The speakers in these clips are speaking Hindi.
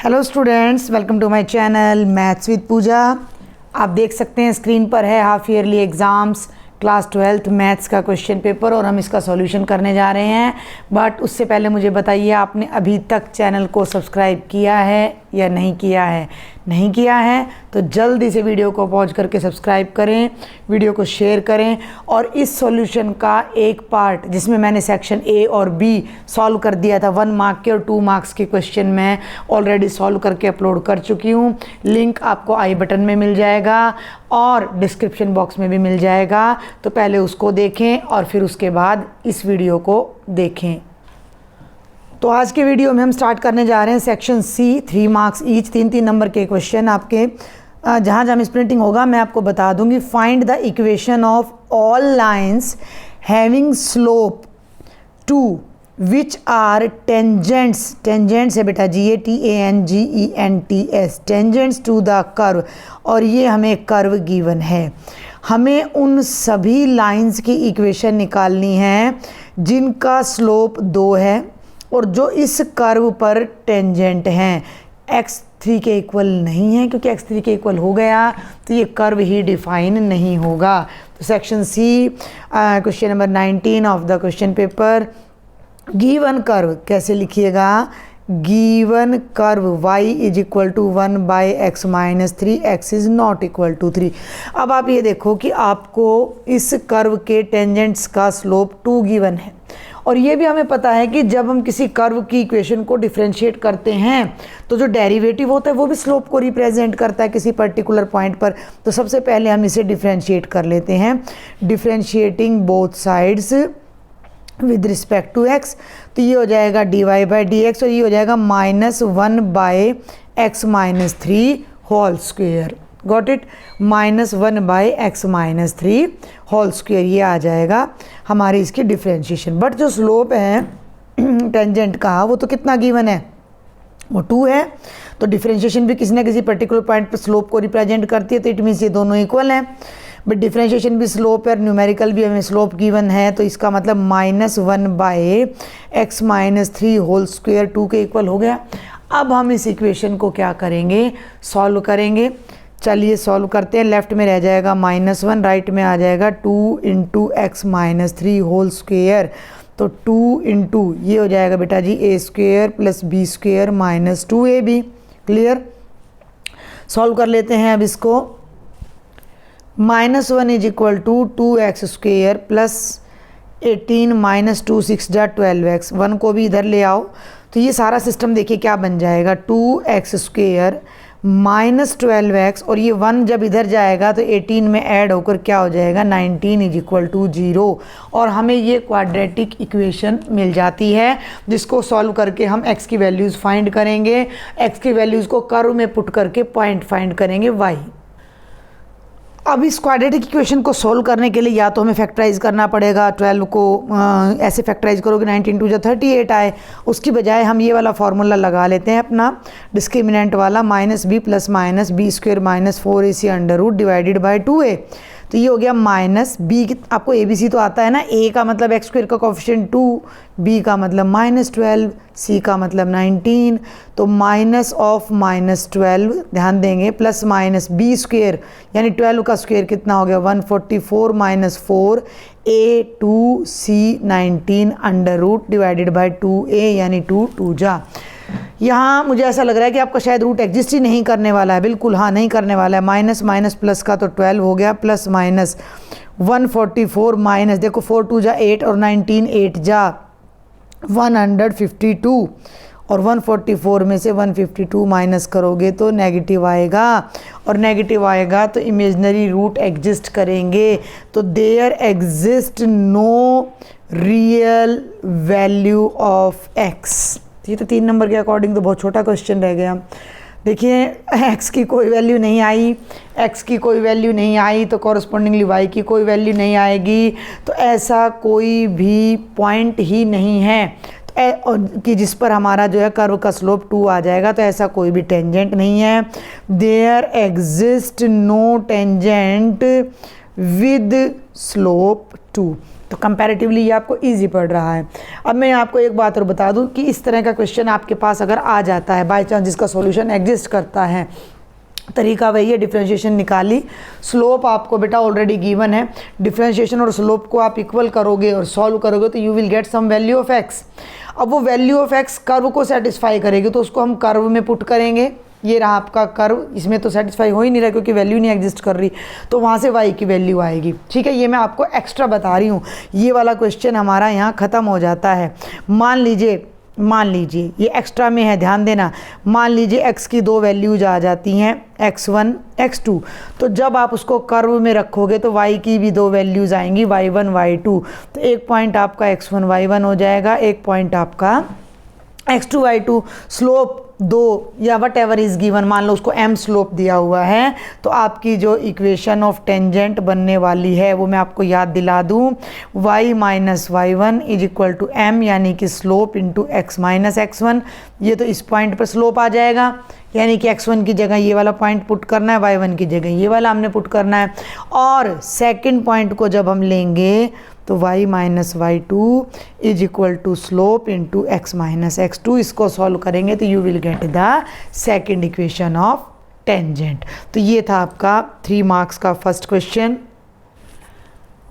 Hello students, welcome to my channel maths with Pooja. आप देख सकते हैं स्क्रीन पर है half yearly exams class 12th maths का क्वेश्चन पेपर और हम इसका सॉल्यूशन करने जा रहे हैं। बट उससे पहले मुझे बताइए, आपने अभी तक चैनल को सब्सक्राइब किया है या नहीं किया है? नहीं किया है तो जल्दी से वीडियो को पॉज करके सब्सक्राइब करें, वीडियो को शेयर करें और इस सॉल्यूशन का एक पार्ट जिसमें मैंने सेक्शन ए और बी सॉल्व कर दिया था, 1 मार्क के और 2 मार्क्स के क्वेश्चन मैं ऑलरेडी सॉल्व करके अपलोड कर चुकी हूँ। लिंक आपको आई बटन में मिल जाएगा और डिस्क्रिप्शन बॉक्स में भी मिल जाएगा, तो पहले उसको देखें और फिर उसके बाद इस वीडियो को देखें। तो आज के वीडियो में हम स्टार्ट करने जा रहे हैं section C, 3 marks each, 3-3 number के क्वेश्चन आपके जहाँ जहाँ स्प्रिंटिंग होगा मैं आपको बता दूंगी। Find the equation of all lines having slope two which are tangents, tangents है बेटा GATANGENTS, tangents to the curve, और ये हमें कर्व गिवन है। हमें उन सभी लाइंस की इक्वेशन निकालनी है जिनका स्लोप 2 है और जो इस कर्व पर टेंजेंट हैं। x3 के इक्वल नहीं है, क्योंकि x3 के इक्वल हो गया तो ये कर्व ही डिफाइन नहीं होगा। तो section C, question number 19 of the question paper. Given curve कैसे लिखिएगा? Given curve y is equal to 1/x-3, x is not equal to 3। अब आप ये देखो कि आपको इस कर्व के टेंजेंट्स का स्लोप 2 गिवन है, और ये भी हमें पता है कि जब हम किसी कर्व की इक्वेशन को डिफरेंशिएट करते हैं तो जो डेरिवेटिव होता है वो भी स्लोप को रिप्रेजेंट करता है किसी पर्टिकुलर पॉइंट पर। तो सबसे पहले हम इसे डिफरेंशिएट कर लेते हैं, differentiating both sides with respect to x। तो ये हो जाएगा dy/dx और ये हो जाएगा -1/x-3 whole square. Got it? -1/x-3 whole square, ये आ जाएगा हमारी इसकी डिफरेंशिएशन। बट जो स्लोप है टेंजेंट का वो तो कितना गिवन है? वो 2 है। तो डिफरेंशिएशन भी किसी ना किसी पर्टिकुलर पॉइंट पर स्लोप को रिप्रेजेंट करती है, तो इट मीन्स ये दोनों इक्वल हैं। बट डिफरेंशिएशन भी स्लोप है और न्यूमेरिकल भी हमें स्लोप गिवन है, तो इसका मतलब -1/x-3 होल स्क्वेयर 2 के इक्वल हो गया। अब हम इस इक्वेशन को क्या करेंगे? सॉल्व करेंगे। चलिए सॉल्व करते हैं। लेफ्ट में रह जाएगा -1, राइट में आ जाएगा 2 × x-3 होल स्क्वेयर। तो 2 × ये हो जाएगा बेटा जी a² + b² - 2ab। Clear? Solve कर लेते हैं अब इसको। -1 is equal to 2x² + 18 - 2 6 × 12x। 1 को भी इधर ले आओ तो ये सारा सिस्टम देखिए क्या बन जाएगा, 2x² - 12x, और ये 1 जब इधर जाएगा तो 18 में ऐड होकर क्या हो जाएगा, 19 इज इक्वल टू 0। और हमें ये क्वाड्रेटिक इक्वेशन मिल जाती है जिसको सॉल्व करके हम x की वैल्यूज़ फाइंड करेंगे। x की वैल्यूज़ को कर्व में पुट करके पॉइंट फाइंड करेंगे y। अब इस क्वाड्रेटिक इक्वेशन को सोल्व करने के लिए या तो हमें फैक्टराइज करना पड़ेगा, 12 को ऐसे फैक्टराइज करोगे 19 × 38 आए, उसकी बजाय हम ये वाला फार्मूला लगा लेते हैं अपना डिस्क्रिमिनेंट वाला, -b + -b² - 4ac √/2a। तो ये हो गया -b। आपको ABC तो आता है ना, a का मतलब x² का कोफिशिएंट 2, b का मतलब -12, c का मतलब 19। तो -12 ध्यान देंगे, +-b² यानी 12 का स्क्वायर कितना हो गया, 144 - 4 a2c 19 √/2a यानी 2 2 जा। यहाँ मुझे ऐसा लग रहा है कि आपका शायद रूट एग्जिस्ट ही नहीं करने वाला है। बिल्कुल हाँ, नहीं करने वाला है। माइनस प्लस का तो 12 हो गया, +- 144 देखो 4 2 जा 8 और 19 8 जा 152, और 144 में से 152 माइनस करोगे तो नेगेटिव आएगा, और नेगेटिव आएगा तो इमेजनरी रूट एग्जिस्ट करेंगे। तो there exist no real value of x। ये तो 3 नंबर के अकॉर्डिंग तो बहुत छोटा क्वेश्चन रह गया। देखिए x की कोई वैल्यू नहीं आई, x की कोई वैल्यू नहीं आई तो कॉरस्पॉन्डिंगली y की कोई वैल्यू नहीं आएगी। तो ऐसा कोई भी पॉइंट ही नहीं है कि जिस पर हमारा जो है कर्व का स्लोप 2 आ जाएगा, तो ऐसा कोई भी टेंजेंट नहीं है। There exist no tangent with slope 2। तो कंपैरेटिवली ये आपको इजी पड़ रहा है। अब मैं आपको एक बात और बता दूं कि इस तरह का क्वेश्चन आपके पास अगर आ जाता है बाय चांस, जिसका सॉल्यूशन एग्जिस्ट करता है, तरीका वही है, डिफरेंशिएशन निकाली, स्लोप आपको बेटा ऑलरेडी गिवन है, डिफरेंशिएशन और स्लोप को आप इक्वल करोगे और सॉल्व करोगे तो you will get some value of x. अब वो वैल्यू ऑफ एक्स कर्व को सेटिस्फाई करेगी तो उसको हम कर्व में पुट करेंगे। ये रहा आपका कर्व, इसमें तो सेटिस्फाई हो ही नहीं रहा क्योंकि वैल्यू नहीं एग्जिस्ट कर रही, तो वहाँ से y की वैल्यू आएगी। ठीक है, ये मैं आपको एक्स्ट्रा बता रही हूँ। ये वाला क्वेश्चन हमारा यहाँ ख़त्म हो जाता है। मान लीजिए ये एक्स्ट्रा में है, ध्यान देना। मान लीजिए x की दो वैल्यूज आ जाती हैं, x1 x2, तो जब आप उसको कर्व में रखोगे तो y की भी दो वैल्यूज आएंगी, y1 y2। तो एक पॉइंट आपका x1 y1 हो जाएगा, एक पॉइंट आपका x2 y2। स्लोप 2 या वट एवर इज़ गिवन, मान लो उसको m स्लोप दिया हुआ है, तो आपकी जो इक्वेशन ऑफ टेंजेंट बनने वाली है वो मैं आपको याद दिला दूँ, y minus y1 is equal to m, यानी कि slope into x minus x1। ये तो इस पॉइंट पर स्लोप आ जाएगा, यानी कि x1 की जगह ये वाला पॉइंट पुट करना है, y1 की जगह ये वाला हमने पुट करना है। और सेकंड पॉइंट को जब हम लेंगे तो y minus y2 is equal to slope into x minus x2। इसको सॉल्व करेंगे तो you will get the second equation of tangent. तो ये था आपका 3 मार्क्स का first question.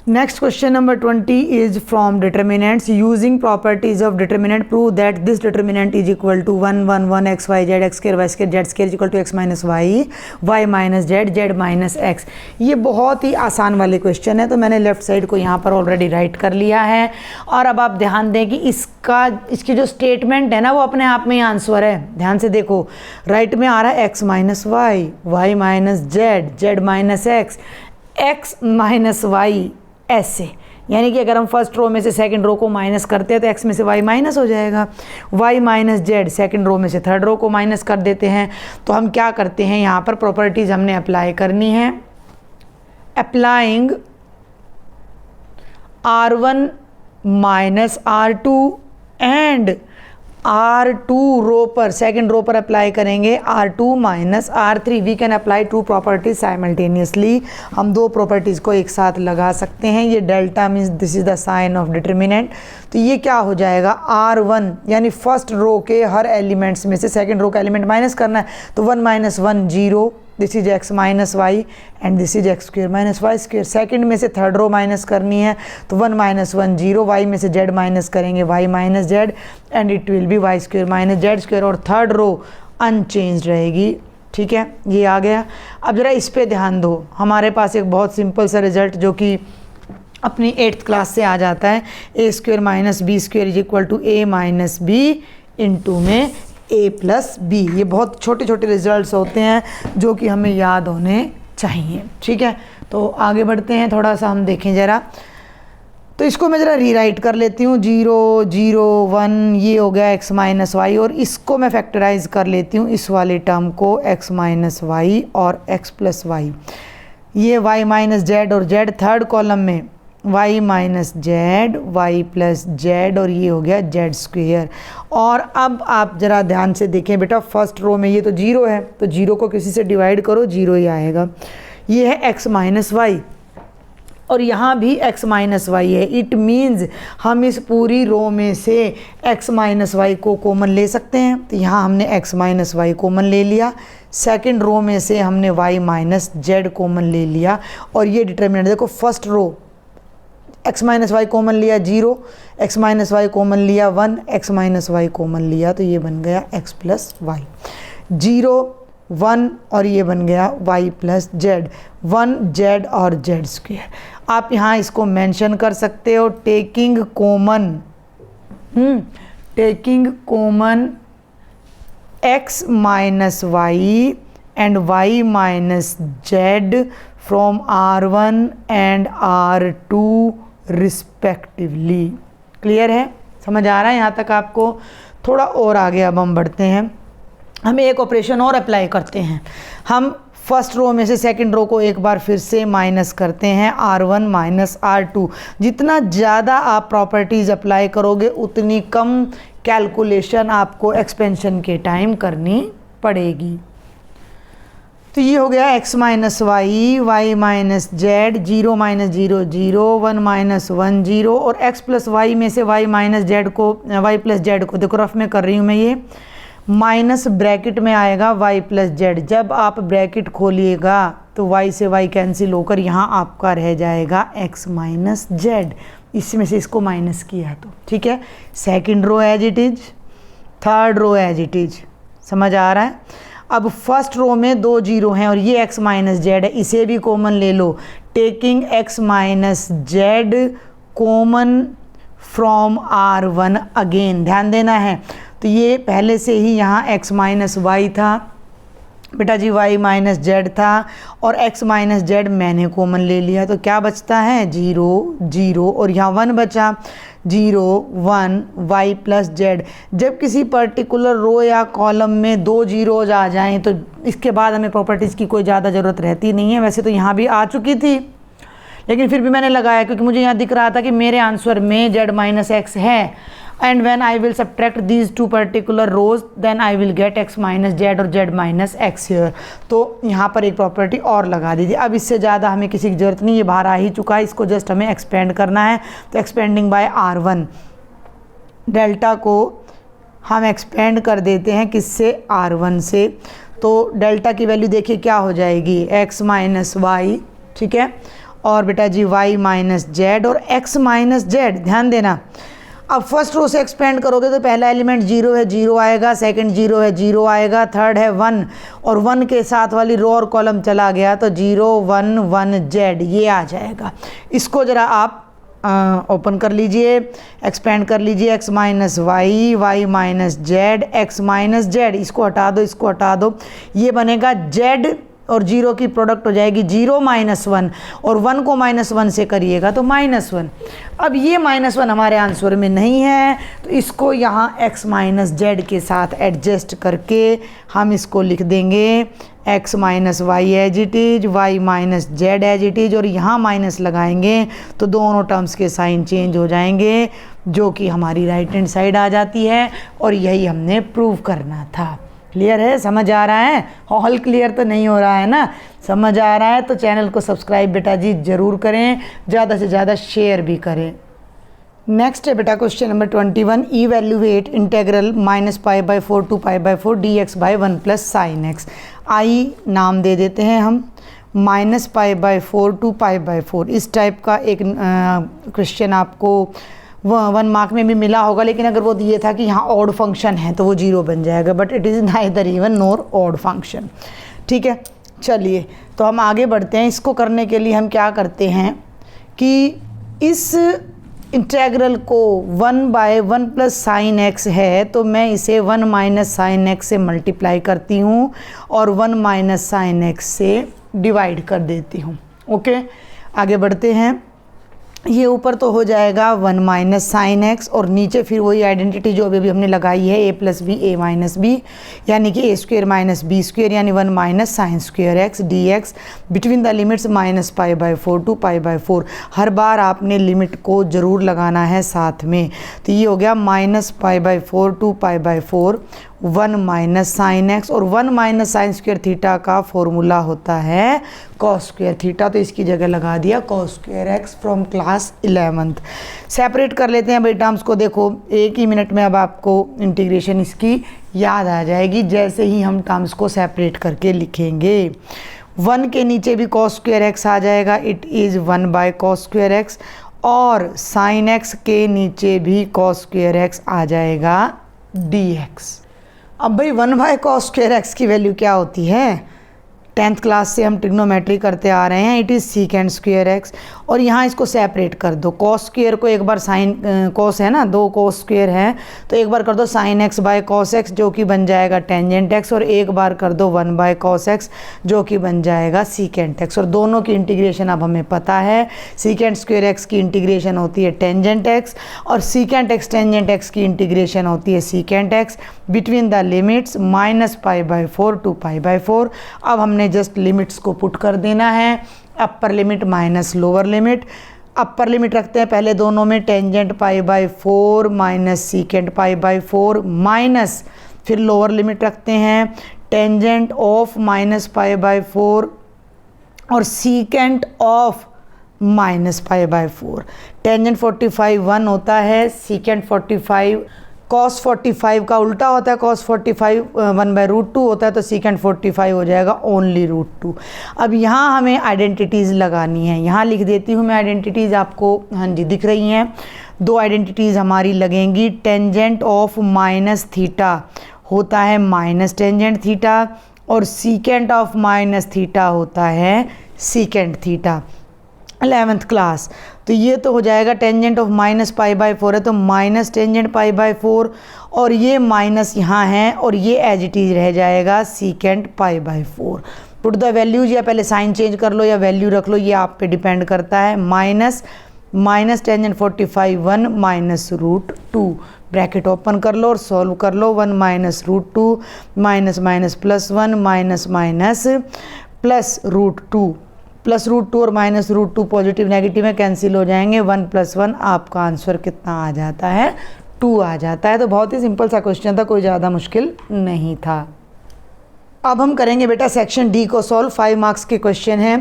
Next question number 20 is from determinants. Using properties of determinant prove that this determinant is equal to 1 1 1 x y z x square y square z square is equal to x minus y y minus z z minus x। ये बहुत ही आसान वाले क्वेश्चन है, तो मैंने लेफ्ट साइड को यहाँ पर ऑलरेडी राइट कर लिया है। और अब आप ध्यान दें कि इसकी जो स्टेटमेंट है ना वो अपने आप में ही आंसर है। ध्यान से देखो, राइट में आ रहा है x minus y y minus z z minus x minus y, ऐसे, यानी कि अगर हम फर्स्ट रो में से सेकंड रो को माइनस करते हैं तो x में से y माइनस हो जाएगा, y minus z second row में से थर्ड रो को माइनस कर देते हैं। तो हम क्या करते हैं, यहाँ पर प्रॉपर्टीज हमने अप्लाई करनी है। Applying R1 minus R2 and R2 रो पर, सेकंड रो पर अप्लाई करेंगे R2 minus R3। We can apply two properties simultaneously. हम दो प्रॉपर्टीज़ को एक साथ लगा सकते हैं। ये delta means this is the sign of determinant. तो ये क्या हो जाएगा, R1 यानी फर्स्ट रो के हर एलिमेंट्स में से सेकंड रो का एलिमेंट माइनस करना है, तो 1 minus 1 0, this is x minus y and this is x square minus y square. Second में से थर्ड रो माइनस करनी है, तो 1 माइनस 1 0, y में से z माइनस करेंगे y minus z and it will be y square minus z square, और थर्ड रो अनचेंज रहेगी। ठीक है, ये आ गया। अब ज़रा इस पे ध्यान दो, हमारे पास एक बहुत सिंपल सा रिजल्ट जो कि अपनी 8th क्लास से आ जाता है, A square minus B square is equal to A minus B into में a प्लस बी। ये बहुत छोटे छोटे रिजल्ट्स होते हैं जो कि हमें याद होने चाहिए। ठीक है, तो आगे बढ़ते हैं, थोड़ा सा हम देखें ज़रा। तो इसको मैं ज़रा रीराइट कर लेती हूँ, 0 0 1 ये हो गया x माइनस वाई, और इसको मैं फैक्टराइज कर लेती हूँ, इस वाले टर्म को x माइनस वाई और x प्लस वाई। ये y माइनस जेड और z थर्ड कॉलम में y minus z y plus z, और ये हो गया z स्क्वेयर। और अब आप ज़रा ध्यान से देखें बेटा, फर्स्ट रो में ये तो 0 है, तो 0 को किसी से डिवाइड करो, 0 ही आएगा। ये है x माइनस वाई और यहाँ भी x माइनस वाई है। इट मीन्स हम इस पूरी रो में से x माइनस वाई को कॉमन ले सकते हैं। तो यहाँ हमने x माइनस वाई कॉमन ले लिया, सेकंड रो में से हमने y माइनस जेड कॉमन ले लिया, और ये डिटर्मिनेंट देखो, first row x minus y common लिया 0, x माइनस वाई कॉमन लिया 1, x माइनस वाई कॉमन लिया, तो ये बन गया x प्लस वाई। 0 1 और ये बन गया y प्लस जेड, 1 z और z स्क्वेयर। आप यहाँ इसको मेंशन कर सकते हो, taking common x minus y and y minus z from R1 and R2 respectively. Clear है, समझ आ रहा है यहाँ तक आपको? थोड़ा और आगे अब हम बढ़ते हैं, हम एक ऑपरेशन और अप्लाई करते हैं। हम फर्स्ट रो में से सेकंड रो को एक बार फिर से माइनस करते हैं, R1 माइनस R2। जितना ज़्यादा आप प्रॉपर्टीज़ अप्लाई करोगे उतनी कम कैलकुलेशन आपको एक्सपेंशन के टाइम करनी पड़ेगी। तो ये हो गया x minus y, y minus z, 0 minus 0 0, 1 minus 1 0, और x प्लस वाई में से y माइनस जेड को, y प्लस जेड को, देखो रफ में कर रही हूँ मैं, ये माइनस ब्रैकेट में आएगा y प्लस जेड। जब आप ब्रैकेट खोलिएगा तो y से y कैंसिल होकर यहाँ आपका रह जाएगा x माइनस जेड, इसमें से इसको माइनस किया तो ठीक है। Second row as it is, third row as it is, समझ आ रहा है। अब फर्स्ट रो में 2 जीरो हैं और ये x माइनस जेड है, इसे भी कॉमन ले लो। Taking x minus Z common from R1 again, ध्यान देना है। तो ये पहले से ही यहाँ x माइनस वाई था बेटा जी, y माइनस जेड था, और x माइनस जेड मैंने कॉमन ले लिया, तो क्या बचता है 0 0, और यहाँ 1 बचा, 0 1 y प्लस जेड। जब किसी पर्टिकुलर रो या कॉलम में 2 जीरोज आ जाएं तो इसके बाद हमें प्रॉपर्टीज़ की कोई ज़्यादा ज़रूरत रहती नहीं है। वैसे तो यहाँ भी आ चुकी थी, लेकिन फिर भी मैंने लगाया क्योंकि मुझे यहाँ दिख रहा था कि मेरे आंसर में z माइनस एक्स है, and when I will subtract these 2 particular rows then I will get x minus z और z माइनस एक्स हियर। तो यहाँ पर एक प्रॉपर्टी और लगा दीजिए। अब इससे ज़्यादा हमें किसी की ज़रूरत नहीं, ये बाहर आ ही चुका है, इसको जस्ट हमें एक्सपेंड करना है। तो एक्सपेंडिंग बाय R1, डेल्टा को हम एक्सपेंड कर देते हैं किससे, R1 से। तो डेल्टा की वैल्यू देखिए क्या हो जाएगी, x माइनस वाई, ठीक है, और बेटा जी y माइनस जेड और x माइनस जेड, ध्यान देना। अब फर्स्ट रो से एक्सपेंड करोगे तो पहला एलिमेंट 0 है 0 आएगा, सेकंड 0 है 0 आएगा, थर्ड है 1, और 1 के साथ वाली रो और कॉलम चला गया तो 0 1 1 जेड ये आ जाएगा। इसको ज़रा आप ओपन कर लीजिए, एक्सपेंड कर लीजिए, x minus y, y minus z, x minus z, इसको हटा दो, इसको हटा दो, ये बनेगा z और 0 की प्रोडक्ट हो जाएगी 0 माइनस 1, और 1 को माइनस 1 से करिएगा तो माइनस 1। अब ये माइनस 1 हमारे आंसर में नहीं है, तो इसको यहाँ x माइनस जेड के साथ एडजस्ट करके हम इसको लिख देंगे x minus y as it is, y minus z as it is, और यहाँ माइनस लगाएंगे तो दोनों टर्म्स के साइन चेंज हो जाएंगे, जो कि हमारी राइट हैंड साइड आ जाती है, और यही हमने प्रूव करना था। क्लियर है, समझ आ रहा है? ऑल क्लियर तो नहीं हो रहा है ना? समझ आ रहा है तो चैनल को सब्सक्राइब बेटा जी ज़रूर करें, ज़्यादा से ज़्यादा शेयर भी करें। नेक्स्ट है बेटा question number 21, evaluate integral -π/4 to π/4 dx/1 + sin x। I नाम दे देते हैं हम, -π/4 to π/4, इस टाइप का एक क्वेश्चन आपको 1 मार्क में भी मिला होगा, लेकिन अगर वो ये था कि यहाँ ऑड फंक्शन है तो वो 0 बन जाएगा, but it is neither even nor odd function. ठीक है, चलिए तो हम आगे बढ़ते हैं। इसको करने के लिए हम क्या करते हैं कि इस इंटेग्रल को 1/1 + sin x है, तो मैं इसे 1 - sin x से मल्टीप्लाई करती हूँ और 1 - sin x से डिवाइड कर देती हूँ। ओके, आगे बढ़ते हैं। ये ऊपर तो हो जाएगा 1 - sin x, और नीचे फिर वही आइडेंटिटी जो अभी हमने लगाई है a + b a - b, यानी कि a² - b² यानी 1 - sin² x dx between the limits -π/4 to π/4। हर बार आपने लिमिट को ज़रूर लगाना है साथ में। तो ये हो गया -π/4 to π/4 1 - sin x, और 1 - sin² थीटा का फॉर्मूला होता है cos² थीटा, तो इसकी जगह लगा दिया cos² x from class 11th। Separate कर लेते हैं भाई टर्म्स को। देखो एक ही मिनट में अब आपको इंटीग्रेशन इसकी याद आ जाएगी जैसे ही हम टर्म्स को सेपरेट करके लिखेंगे। 1 के नीचे भी cos² x आ जाएगा, इट इज़ 1/cos² x, और sin x के नीचे भी cos² x आ जाएगा dx। अब भाई 1/cos² x की वैल्यू क्या होती है? 10th क्लास से हम ट्रिग्नोमेट्री करते आ रहे हैं, इट इज़ sec² x, और यहाँ इसको सेपरेट कर दो। cos² को एक बार sin cos है ना, 2 cos² है, तो एक बार कर दो sin x/cos x जो कि बन जाएगा टेंजेंट x, और एक बार कर दो 1/cos x जो कि बन जाएगा secant x। और दोनों की इंटीग्रेशन अब हमें पता है, secant² x की इंटीग्रेशन होती है टेंजेंट x, और secant x टेंजेंट x की इंटीग्रेशन होती है secant x between the limits -π/4 to π/4। अब हमने जस्ट लिमिट्स को पुट कर देना है, upper limit minus lower limit. Upper limit रखते हैं पहले दोनों में, टेंजेंट π/4 - secant π/4 माइनस फिर लोअर लिमिट रखते हैं, टेंजेंट ऑफ -π/4 और सीकेंट ऑफ -π/4। टेंजेंट 45 1 होता है, सीकेंट 45 cos 45 का उल्टा होता है, cos 45 1/√2 होता है, तो सीकेंट 45 हो जाएगा ओनली √2। अब यहाँ हमें आइडेंटिटीज़ लगानी है, यहाँ लिख देती हूँ मैं आइडेंटिटीज़ आपको, हाँ जी दिख रही हैं। दो आइडेंटिटीज़ हमारी लगेंगी। टेंजेंट ऑफ माइनस थीटा होता है माइनस टेंजेंट थीटा, और सीकेंट ऑफ माइनस थीटा होता है सीकेंट थीटा। 11th क्लास, तो ये तो हो जाएगा टेंजेंट ऑफ -π/4 है तो माइनस टेंजेंट π/4, और ये माइनस यहाँ है और ये एज इट इज रह जाएगा सीकेंट π/4। पुट द वैल्यूज, या पहले साइन चेंज कर लो या वैल्यू रख लो, ये आप पे डिपेंड करता है। माइनस टेंजेंट 45 1 -√2, ब्रैकेट ओपन कर लो और सॉल्व कर लो। 1 -√2 minus minus plus 1 minus minus plus √2, plus √2 और माइनस √2 पॉजिटिव नेगेटिव में कैंसिल हो जाएंगे। 1 + 1 आपका आंसर कितना आ जाता है? 2 आ जाता है। तो बहुत ही सिंपल सा क्वेश्चन था, कोई ज़्यादा मुश्किल नहीं था। अब हम करेंगे बेटा सेक्शन डी को सॉल्व। 5 मार्क्स के क्वेश्चन है।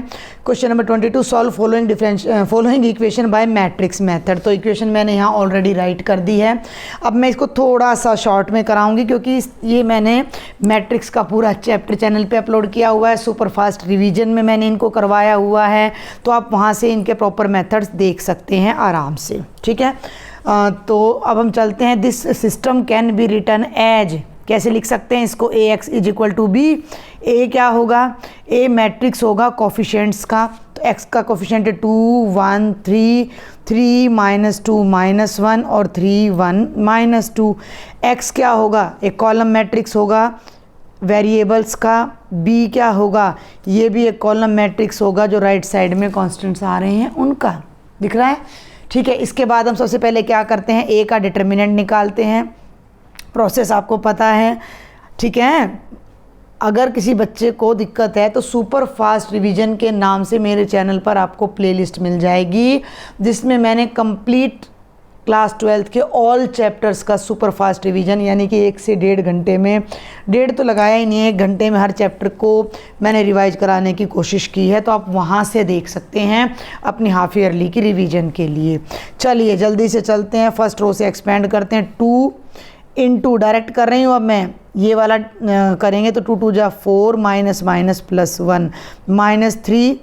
Question number 22, solve following equation by matrix method. तो इक्वेशन मैंने यहाँ ऑलरेडी राइट कर दी है। अब मैं इसको थोड़ा सा शॉर्ट में कराऊंगी क्योंकि ये मैंने मैट्रिक्स का पूरा चैप्टर चैनल पे अपलोड किया हुआ है। सुपर फास्ट रिवीजन में मैंने इनको करवाया हुआ है, तो आप वहाँ से इनके प्रॉपर मेथड्स देख सकते हैं आराम से, ठीक है। तो अब हम चलते हैं। This system can be written as, कैसे लिख सकते हैं इसको? AX = B। A क्या होगा? A मैट्रिक्स होगा कोफिशिएंट्स का, तो X का कोफिशिएंट है 2 1 3 3 -2 -1 और 3 1 -2। X क्या होगा? एक कॉलम मैट्रिक्स होगा वेरिएबल्स का। B क्या होगा? ये भी एक कॉलम मैट्रिक्स होगा जो राइट साइड में कॉन्स्टेंट्स आ रहे हैं उनका, दिख रहा है, ठीक है। इसके बाद हम सबसे पहले क्या करते हैं? A का डिटर्मिनेंट निकालते हैं। प्रोसेस आपको पता है, ठीक है। अगर किसी बच्चे को दिक्कत है तो सुपर फास्ट रिवीजन के नाम से मेरे चैनल पर आपको प्लेलिस्ट मिल जाएगी, जिसमें मैंने कंप्लीट क्लास 12th के ऑल चैप्टर्स का सुपर फास्ट रिवीजन, यानी कि 1 से 1.5 घंटे में, 1.5 तो लगाया ही नहीं है, 1 घंटे में हर चैप्टर को मैंने रिवाइज कराने की कोशिश की है। तो आप वहाँ से देख सकते हैं अपनी हाफ ईयरली की रिवीजन के लिए। चलिए जल्दी से चलते हैं, फर्स्ट रो से एक्सपेंड करते हैं। 2 × डायरेक्ट कर रही हूँ अब मैं, ये वाला करेंगे तो 2 2 जा 4 माइनस माइनस प्लस 1 -3,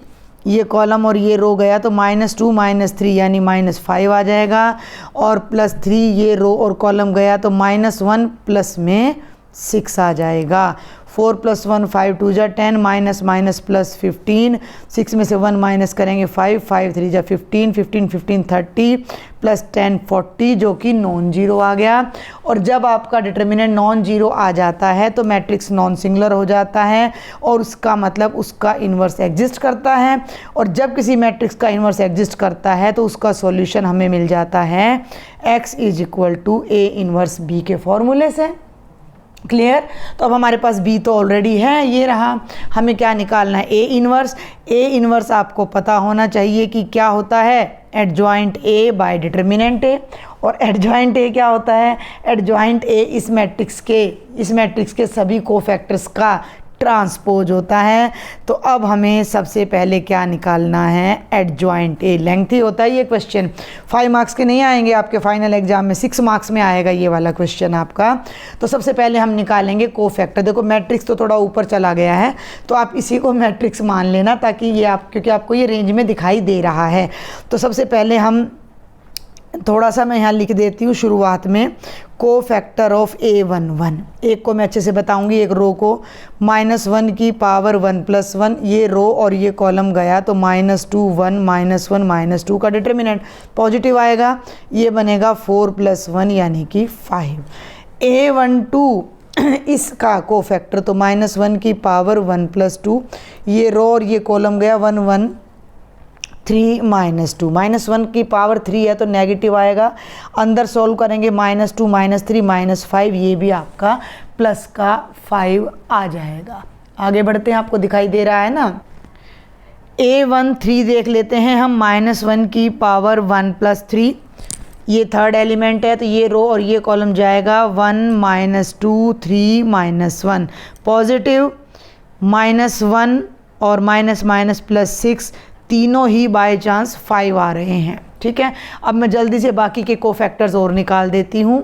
ये कॉलम और ये रो गया तो -2 -3 यानी -5 आ जाएगा, और +3 ये रो और कॉलम गया तो -1 प्लस में 6 आ जाएगा। 4 + 1 5 2 जा 10 माइनस माइनस प्लस 15, 6 में से 1 माइनस करेंगे 5 5 3 जा 15 15 15 30 प्लस 10 40 जो कि नॉन जीरो आ गया। और जब आपका डिटर्मिनेंट नॉन जीरो आ जाता है तो मैट्रिक्स नॉन सिंगुलर हो जाता है, और उसका मतलब उसका इन्वर्स एग्जिस्ट करता है। और जब किसी मैट्रिक्स का इन्वर्स एग्जिस्ट करता है तो उसका सॉल्यूशन हमें मिल जाता है X = A इन्वर्स B के फॉर्मूले से। क्लियर? तो अब हमारे पास B तो ऑलरेडी है, ये रहा। हमें क्या निकालना है? A inverse. A इन्वर्स आपको पता होना चाहिए कि क्या होता है? Adjoint A bye determinant A। और एडजॉइंट A क्या होता है? एडजॉइंट A इस मैट्रिक्स के सभी कोफैक्टर्स का ट्रांसपोज होता है। तो अब हमें सबसे पहले क्या निकालना है? Adjoint A। लेंथी होता है ये क्वेश्चन, 5 मार्क्स के नहीं आएंगे आपके फाइनल एग्जाम में, 6 मार्क्स में आएगा ये वाला क्वेश्चन आपका। तो सबसे पहले हम निकालेंगे कोफैक्टर। देखो मैट्रिक्स तो थोड़ा ऊपर चला गया है, तो आप इसी को मैट्रिक्स मान लेना, ताकि ये क्योंकि आपको ये रेंज में दिखाई दे रहा है। तो सबसे पहले हम थोड़ा सा मैं यहाँ लिख देती हूँ शुरुआत में, कोफैक्टर ऑफ A11। एक को मैं अच्छे से बताऊंगी, एक रो को -1 की पावर 1 + 1, ये रो और ये कॉलम गया तो -2 1 -1 -2 का डिटर्मिनेंट पॉजिटिव आएगा, ये बनेगा 4 + 1 यानी कि 5। A12 इसका कोफैक्टर तो -1 की पावर 1 + 2, ये रो और ये कॉलम गया 1 1 3 -2, -1 की पावर 3 है तो नेगेटिव आएगा। अंदर सॉल्व करेंगे -2 -3 -5, ये भी आपका प्लस का 5 आ जाएगा। आगे बढ़ते हैं, आपको दिखाई दे रहा है ना। A13 देख लेते हैं हम, -1 की पावर 1 + 3, ये थर्ड एलिमेंट है, तो ये रो और ये कॉलम जाएगा 1 - 2 3 -1, पॉजिटिव -1 और माइनस माइनस प्लस 6 तीनों ही बाय चांस 5 आ रहे हैं। ठीक है, अब मैं जल्दी से बाकी के कोफैक्टर्स और निकाल देती हूँ।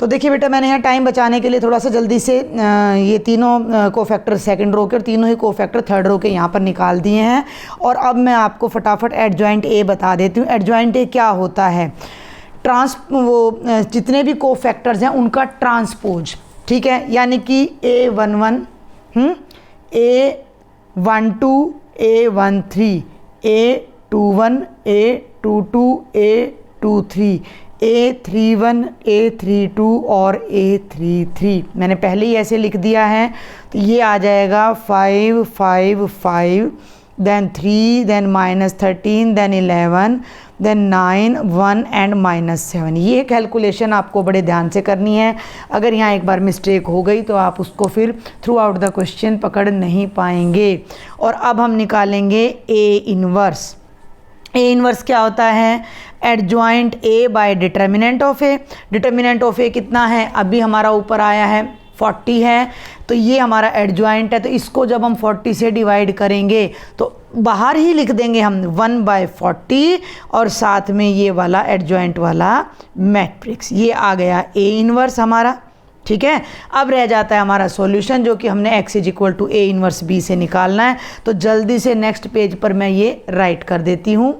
तो देखिए बेटा, मैंने यहाँ टाइम बचाने के लिए थोड़ा सा जल्दी से ये तीनों कोफैक्टर सेकंड रो के और तीनों ही कोफैक्टर थर्ड रो के यहाँ पर निकाल दिए हैं। और अब मैं आपको फटाफट एडजॉइंट ए बता देती हूँ। एडजॉइंट ए क्या होता है? जितने भी कोफैक्टर्स हैं उनका ट्रांसपोज। ठीक है, यानी कि A11 A12 A13 A21 A22 A23 A31 A32 और A33 मैंने पहले ही ऐसे लिख दिया है। तो ये आ जाएगा 5 5 5 then 3 then -13 then 11 then 9 1 and -7। ये कैलकुलेशन आपको बड़े ध्यान से करनी है। अगर यहाँ एक बार मिस्टेक हो गई तो आप उसको फिर थ्रू आउट द क्वेश्चन पकड़ नहीं पाएंगे। और अब हम निकालेंगे ए इनवर्स। ए इनवर्स क्या होता है? Adjoint A by determinant of A. Determinant of A कितना है? अभी हमारा ऊपर आया है 40 है, तो ये हमारा एडजॉइंट है। तो इसको जब हम 40 से डिवाइड करेंगे तो बाहर ही लिख देंगे हम 1/40 और साथ में ये वाला एडजॉइंट वाला मैट्रिक्स। ये आ गया ए इनवर्स हमारा। ठीक है, अब रह जाता है हमारा सॉल्यूशन, जो कि हमने x = A इनवर्स B से निकालना है। तो जल्दी से नेक्स्ट पेज पर मैं ये राइट कर देती हूँ।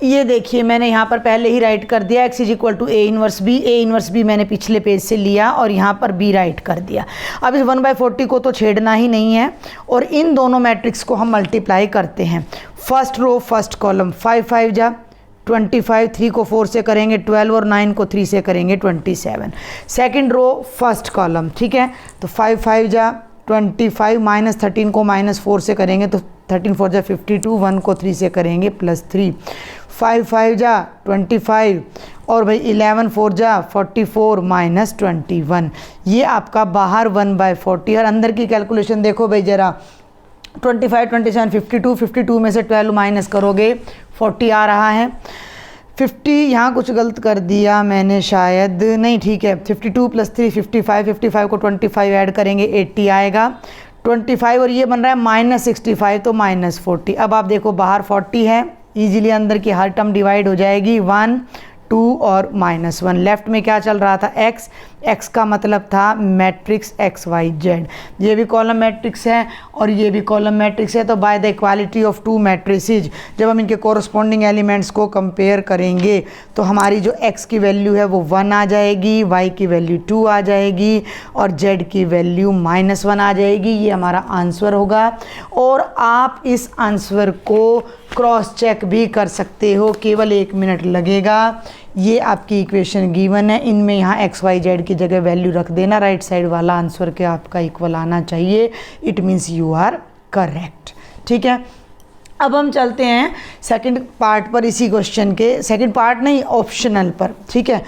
ये देखिए, मैंने यहाँ पर पहले ही राइट कर दिया x = A inverse B। A inverse B मैंने पिछले पेज से लिया और यहाँ पर B राइट कर दिया। अब इस 1/40 को तो छेड़ना ही नहीं है और इन दोनों मैट्रिक्स को हम मल्टीप्लाई करते हैं। फर्स्ट रो फर्स्ट कॉलम 5 5 जा 25, 3 को 4 से करेंगे 12 और 9 को 3 से करेंगे 27। सेकंड रो फर्स्ट कॉलम, ठीक है, तो 5 5 जा 25 -13 को -4 से करेंगे तो 13 4 जा 52, 1 को 3 से करेंगे +3, 5 5 जा 25 और भाई 11 4 जा 44 -21। ये आपका बाहर 1/40 और अंदर की कैलकुलेशन देखो भाई ज़रा। 25 27 52, 52 में से 12 माइनस करोगे 40 आ रहा है। 50 यहाँ कुछ गलत कर दिया मैंने शायद, नहीं ठीक है, 52 + 3 55, 55 को 25 ऐड करेंगे 80 आएगा। 25 और ये बन रहा है -65 तो -40। अब आप देखो बाहर 40 है, ईजिली अंदर की हर टर्म डिवाइड हो जाएगी 1 2 और -1। लेफ्ट में क्या चल रहा था? x का मतलब था मैट्रिक्स XYZ। ये भी कॉलम मैट्रिक्स है और ये भी कॉलम मैट्रिक्स है। तो by the equality of two matrices जब हम इनके कोरस्पॉन्डिंग एलिमेंट्स को कंपेयर करेंगे तो हमारी जो x की वैल्यू है वो 1 आ जाएगी, y की वैल्यू 2 आ जाएगी और z की वैल्यू -1 आ जाएगी। ये हमारा आंसर होगा। और आप इस आंसर को क्रॉस चेक भी कर सकते हो, केवल 1 मिनट लगेगा। ये आपकी इक्वेशन गिवन है, इनमें यहाँ XYZ की जगह वैल्यू रख देना। राइट साइड वाला आंसर के आपका इक्वल आना चाहिए। It means you are correct. ठीक है, अब हम चलते हैं सेकंड पार्ट पर, इसी क्वेश्चन के सेकंड पार्ट नहीं ऑप्शनल पर। ठीक है,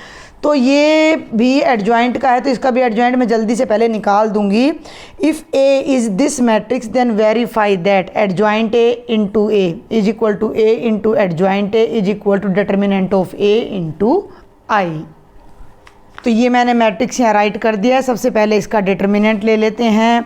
तो ये भी एडजॉइंट का है, तो इसका भी एडजॉइंट मैं जल्दी से पहले निकाल दूंगी। If A is this matrix then verify that adjoint A into A is equal to A into adjoint A is equal to determinant of A into I। तो ये मैंने मैट्रिक्स यहाँ राइट कर दिया है। सबसे पहले इसका डिटर्मिनेंट ले लेते हैं।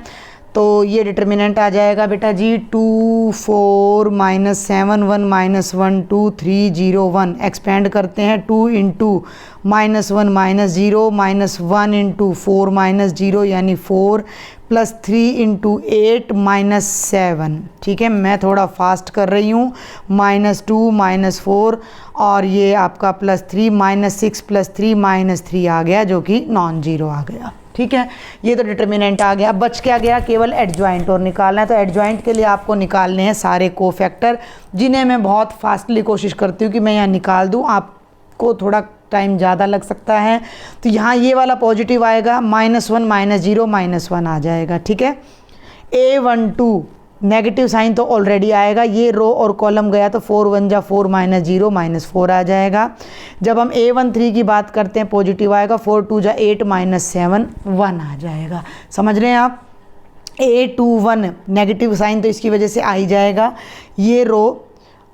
तो ये डिटर्मिनेंट आ जाएगा बेटा जी 2 4 -7 1 -1 2 3 0 1। एक्सपेंड करते हैं 2 इंटू -1 -0 -1 इंटू 4 -0 यानी 4 +3 इंटू 8 -7। ठीक है, मैं थोड़ा फास्ट कर रही हूँ। -2 -4 और ये आपका +3 -6 +3 -3 आ गया जो कि नॉन जीरो आ गया। ठीक है, ये तो डिटर्मिनेंट आ गया। अब बच क्या गया? केवल एडजॉइंट और निकालना है। तो एडजॉइंट के लिए आपको निकालने हैं सारे कोफैक्टर, जिन्हें मैं बहुत फास्टली कोशिश करती हूँ कि मैं यहाँ निकाल दूँ। आपको थोड़ा टाइम ज़्यादा लग सकता है। तो यहाँ ये वाला पॉजिटिव आएगा, -1 -0 -1 आ जाएगा। ठीक है, A12 नेगेटिव साइन तो ऑलरेडी आएगा। ये रो और कॉलम गया तो 4 1 जा 4 -0 -4 आ जाएगा। जब हम A13 की बात करते हैं पॉजिटिव आएगा, 4 2 जा 8 -7 1 आ जाएगा। समझ रहे हैं आप? A21 नेगेटिव साइन तो इसकी वजह से आ ही जाएगा। ये रो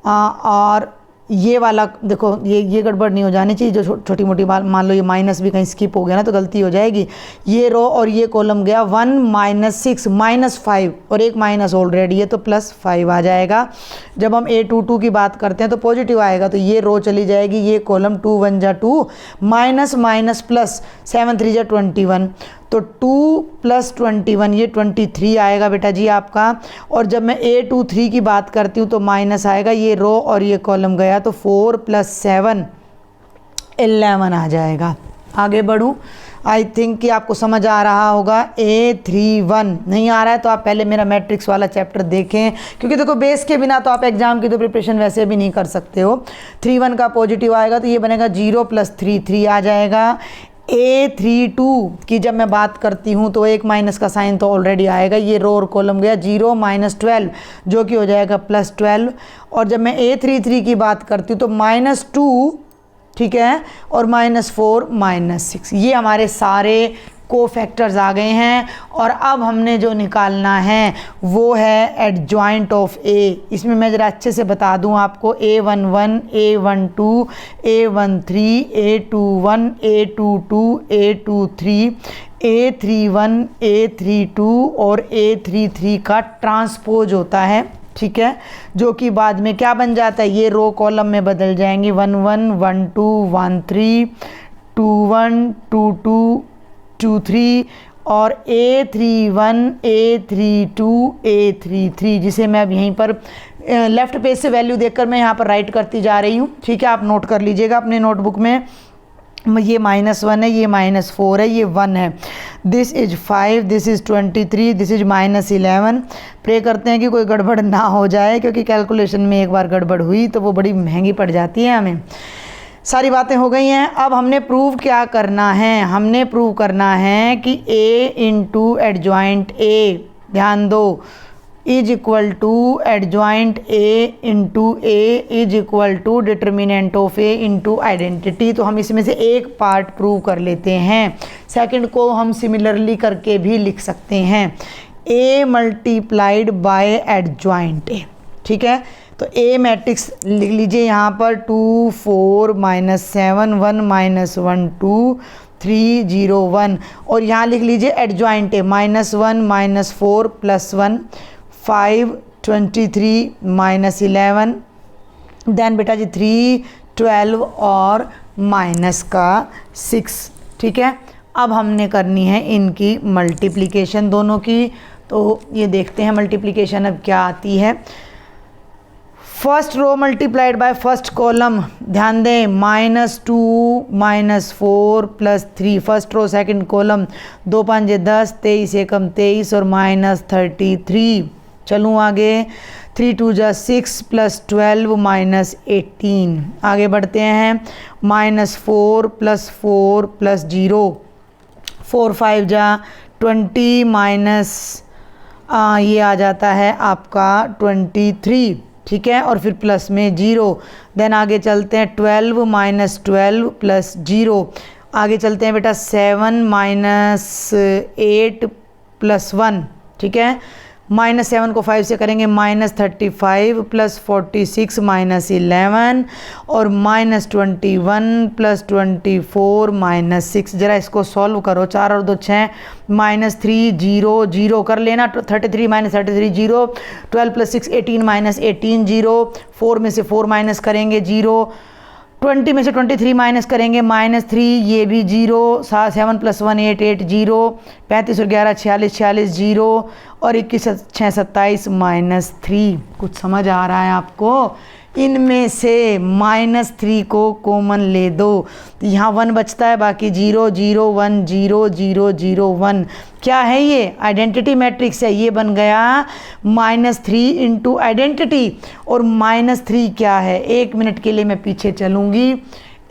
और ये वाला देखो, ये गड़बड़ नहीं हो जानी चाहिए, जो छोटी मोटी बात, मान लो ये माइनस भी कहीं स्किप हो गया ना तो गलती हो जाएगी। ये रो और ये कॉलम गया 1 -6 -5 और एक माइनस ऑलरेडी है तो +5 आ जाएगा। जब हम A22 की बात करते हैं तो पॉजिटिव आएगा, तो ये रो चली जाएगी, ये कॉलम 2 1 जा 2 माइनस माइनस प्लस 7 3 जा 21, तो 2 + 21 ये 23 आएगा बेटा जी आपका। और जब मैं A23 की बात करती हूँ तो माइनस आएगा, ये रो और ये कॉलम गया तो 4 + 7 11 आ जाएगा। आगे बढ़ूँ, आई थिंक कि आपको समझ आ रहा होगा। A31 नहीं आ रहा है तो आप पहले मेरा मैट्रिक्स वाला चैप्टर देखें, क्योंकि देखो बेस के बिना तो आप एग्जाम की तो प्रिपरेशन वैसे भी नहीं कर सकते हो। 31 का पॉजिटिव आएगा तो ये बनेगा 0 + 3 3 आ जाएगा। A32 की जब मैं बात करती हूँ तो एक माइनस का साइन तो ऑलरेडी आएगा, ये रो और कॉलम गया 0 - 12 जो कि हो जाएगा +12। और जब मैं A33 की बात करती हूँ तो -2, ठीक है, और -4 -6, ये हमारे सारे कोफैक्टर्स आ गए हैं। और अब हमने जो निकालना है वो है एडजॉइंट ऑफ A। इसमें मैं ज़रा अच्छे से बता दूं आपको, A11 A12 A13 A21 A22 A23 A31 A32 और A33 का ट्रांसपोज होता है, ठीक है, जो कि बाद में क्या बन जाता है, ये रो कॉलम में बदल जाएंगी 1 1 1 2 1 3 2 1 2 2 2 3 और A31 A32 A33, जिसे मैं अब यहीं पर लेफ़्ट पेज से वैल्यू देखकर मैं यहाँ पर राइट करती जा रही हूँ, ठीक है। आप नोट कर लीजिएगा अपने नोटबुक में। ये -1 है, ये -4 है, ये 1 है, this is 5, this is 23, this is -11। Pray करते हैं कि कोई गड़बड़ ना हो जाए, क्योंकि कैलकुलेशन में एक बार गड़बड़ हुई तो वो बड़ी महंगी पड़ जाती है हमें। सारी बातें हो गई हैं। अब हमने प्रूव क्या करना है, हमने प्रूव करना है कि A × एडजॉइंट A, ध्यान दो, is equal to adjoint A × A is equal to determinant of A × identity. तो हम इसमें से एक पार्ट प्रूव कर लेते हैं, सेकंड को हम सिमिलरली करके भी लिख सकते हैं, A × एडजॉइंट A, ठीक है। तो A मैट्रिक्स लिख लीजिए यहाँ पर 2 4 -7 1 -1 2 3 0 1, और यहाँ लिख लीजिए एडजॉइंट A -1 -4 +1 5 23 -11, देन बेटा जी 3 12 और -6, ठीक है। अब हमने करनी है इनकी मल्टीप्लिकेशन दोनों की, तो ये देखते हैं मल्टीप्लिकेशन अब क्या आती है। First row multiplied by first column, ध्यान दें, -2 -4 +3 फर्स्ट रो सेकंड कॉलम, 2 5 10 23 एकम 23 और -33। चलूँ आगे, 3 2 जा 6 +12 -18। आगे बढ़ते हैं, -4 +4 +0 4 5 जा 20 माइनस ये आ जाता है आपका 23, ठीक है, और फिर प्लस में 0। देन आगे चलते हैं 12 -12 +0। आगे चलते हैं बेटा 7 -8 +1, ठीक है। -7 को 5 से करेंगे -35 +46 -11 और -21 +24 -6। ज़रा इसको सॉल्व करो, 4 और 2 6 -3 0 0 कर लेना, 33 -33 0, 12 + 6 18 -18 0, 4 में से 4 माइनस करेंगे 0, 20 में से 23 माइनस करेंगे -3, ये भी 0, 7 + 1 8 8 0, 35 और 11 46 46 0 और 21 6 27 -3। कुछ समझ आ रहा है आपको? इनमें से -3 को कॉमन ले दो, यहाँ 1 बचता है, बाकी 0 0 1 0 0 0 1। क्या है ये? आइडेंटिटी मैट्रिक्स है। ये बन गया -3 × आइडेंटिटी। और -3 क्या है? 1 मिनट के लिए मैं पीछे चलूँगी।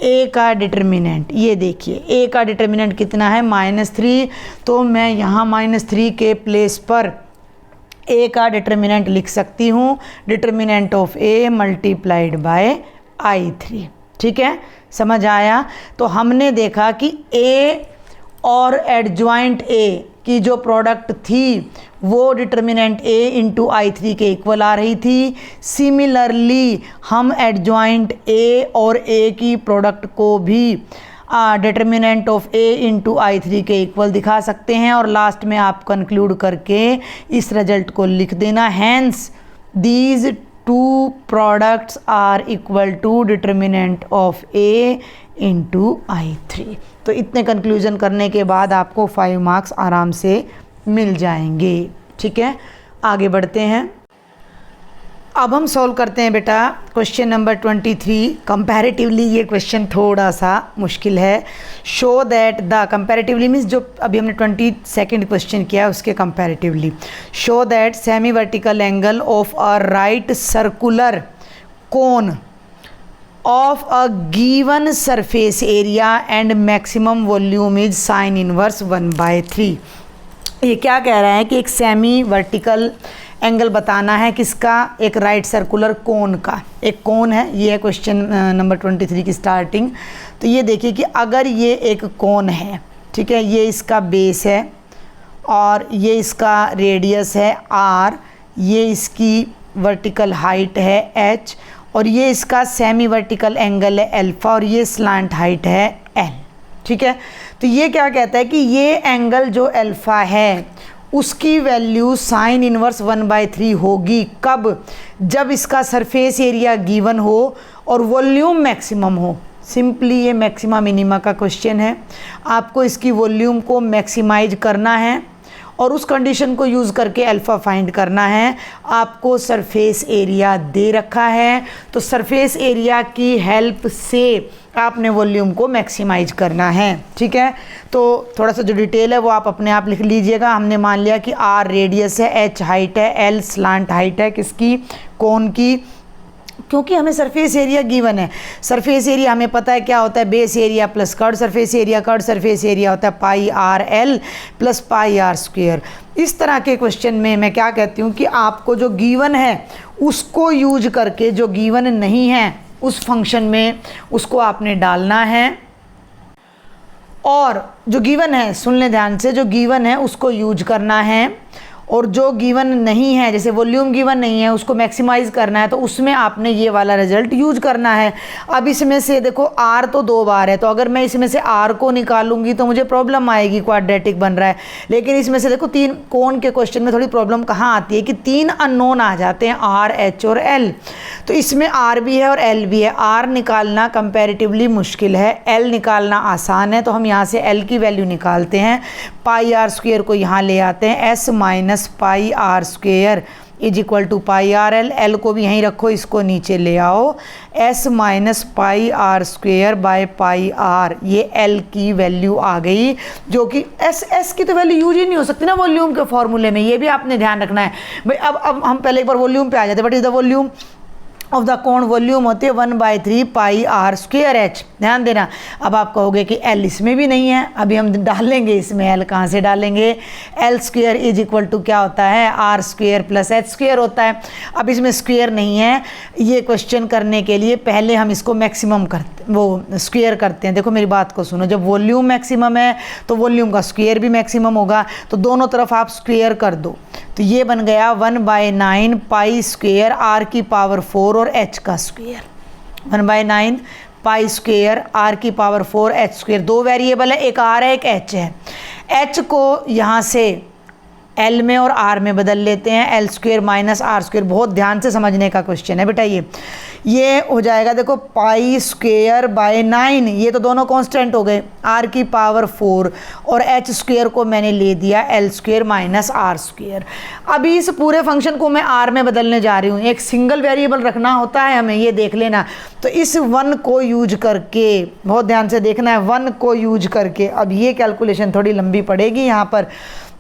A का डिटर्मिनेंट, ये देखिए A का डिटर्मिनेंट कितना है? -3। तो मैं यहाँ -3 के प्लेस पर A का डिटर्मिनेंट लिख सकती हूँ, डिटर्मिनेंट ऑफ A × I3, ठीक है, समझ आया? तो हमने देखा कि A और एडजॉइंट A कि जो प्रोडक्ट थी वो डिटर्मिनेंट a इंटू I3 के इक्वल आ रही थी। सिमिलरली हम एडजॉइंट a और a की प्रोडक्ट को भी determinant of a into I3 के इक्वल दिखा सकते हैं, और लास्ट में आप कंक्लूड करके इस रिजल्ट को लिख देना, hence these two products are equal to determinant of a into I3। तो इतने कंक्लूजन करने के बाद आपको 5 मार्क्स आराम से मिल जाएंगे। ठीक है, आगे बढ़ते हैं। अब हम सॉल्व करते हैं बेटा क्वेश्चन नंबर 23। कंपैरेटिवली ये क्वेश्चन थोड़ा सा मुश्किल है। Show that the, comparatively means जो अभी हमने 22nd क्वेश्चन किया है उसके comparatively, show that semi vertical angle of a right circular cone of a given surface area and maximum volume is sin inverse 1/3। ये क्या कह रहा है कि एक सेमी वर्टिकल एंगल बताना है किसका, एक राइट सर्कुलर कोन का। एक कोन है, ये है क्वेश्चन नंबर 23 की स्टार्टिंग। तो ये देखिए कि अगर ये एक कोन है, ठीक है, ये इसका बेस है और ये इसका रेडियस है r, ये इसकी वर्टिकल हाइट है h, और ये इसका सेमी वर्टिकल एंगल है अल्फ़ा, और ये स्लांट हाइट है l। ठीक है, तो ये क्या कहता है कि ये एंगल जो अल्फ़ा है उसकी वैल्यू साइन इनवर्स 1/3 होगी। कब? जब इसका सरफेस एरिया गिवन हो और वॉल्यूम मैक्सिमम हो। सिंपली ये मैक्सिमा मिनिमा का क्वेश्चन है, आपको इसकी वॉल्यूम को मैक्सिमाइज करना है और उस कंडीशन को यूज़ करके अल्फ़ा फाइंड करना है। आपको सरफेस एरिया दे रखा है, तो सरफेस एरिया की हेल्प से आपने वॉल्यूम को मैक्सिमाइज करना है। ठीक है, तो थोड़ा सा जो डिटेल है वो आप अपने आप लिख लीजिएगा। हमने मान लिया कि r रेडियस है, h हाइट है, l स्लांट हाइट है किसकी, कोन की, क्योंकि हमें सरफेस एरिया गिवन है। सरफेस एरिया हमें पता है क्या होता है, base area plus curved surface area. Curved surface area होता है pi R L plus pi R square. इस तरह के क्वेश्चन में मैं क्या कहती हूँ कि आपको जो गिवन है उसको यूज करके जो गिवन नहीं है उस फंक्शन में उसको आपने डालना है, और जो गिवन है, सुन लें ध्यान से, जो गिवन है उसको यूज करना है, और जो गिवन नहीं है, जैसे वॉल्यूम गिवन नहीं है, उसको मैक्सिमाइज करना है, तो उसमें आपने ये वाला रिजल्ट यूज करना है। अब इसमें से देखो r तो 2 बार है, तो अगर मैं इसमें से r को निकालूंगी तो मुझे प्रॉब्लम आएगी, क्वाड्रेटिक बन रहा है। लेकिन इसमें से देखो 3 कोण के क्वेश्चन में थोड़ी प्रॉब्लम कहाँ आती है कि 3 अननोन आ जाते हैं, r, h और l। तो इसमें r भी है और l भी है। r निकालना कंपेरेटिवली मुश्किल है, l निकालना आसान है। तो हम यहाँ से l की वैल्यू निकालते हैं, पाई आर स्क्वेयर को यहाँ ले आते हैं, s minus pi R square is equal to pi R L. L को भी यहीं रखो, इसको नीचे ले आओ, s minus pi R square by pi R, ये l की वैल्यू आ गई, जो कि s की तो वैल्यू यूज ही नहीं हो सकती ना वॉल्यूम के फॉर्मूले में, ये भी आपने ध्यान रखना है भाई। अब हम पहले एक बार वॉल्यूम पे आ जाते हैं। What is the volume of the कोण? वॉल्यूम होती है 1/3 पाई आर स्क्वेयर एच। ध्यान देना। अब आप कहोगे कि एल इसमें भी नहीं है, अभी हम डालेंगे इसमें। एल कहाँ से डालेंगे? L square is equal to क्या होता है, R square plus H square होता है। अब इसमें स्क्वेयर नहीं है, ये क्वेश्चन करने के लिए पहले हम इसको मैक्सिमम करते, वो स्क्वेयर करते हैं। देखो मेरी बात को सुनो, जब वॉल्यूम मैक्सिमम है तो वॉल्यूम का स्क्वेयर भी मैक्सिमम होगा, तो दोनों तरफ आप स्क्वेयर कर दो। तो ये बन गया 1/9 पाई स्क्वेयर आर की पावर 4 और h का स्क्वेयर। 1/9 पाई स्क्वेयर आर की पावर 4 h स्क्वेयर। 2 वेरिएबल है, एक r है एक h है। h को यहाँ से l में और r में बदल लेते हैं, l square minus R square. बहुत ध्यान से समझने का क्वेश्चन है बेटा। ये हो जाएगा, देखो पाई स्क्वेयर बाय 9, ये तो दोनों कांस्टेंट हो गए, r की पावर 4 और h स्क्वेयर को मैंने ले दिया l square minus R square. अभी इस पूरे फंक्शन को मैं r में बदलने जा रही हूँ। एक सिंगल वेरिएबल रखना होता है हमें, ये देख लेना। तो इस 1 को यूज करके, बहुत ध्यान से देखना है, 1 को यूज करके, अब ये कैलकुलेशन थोड़ी लंबी पड़ेगी यहाँ पर।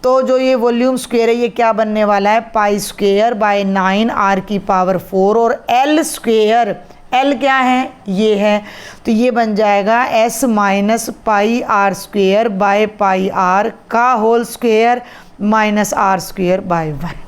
तो जो ये वॉल्यूम स्क्वेयर है ये क्या बनने वाला है, पाई स्क्वेयर बाय 9 आर की पावर 4 और एल स्क्वेयर, एल क्या है, ये है, तो ये बन जाएगा s minus pi R square by pi R का whole square minus R square by 1।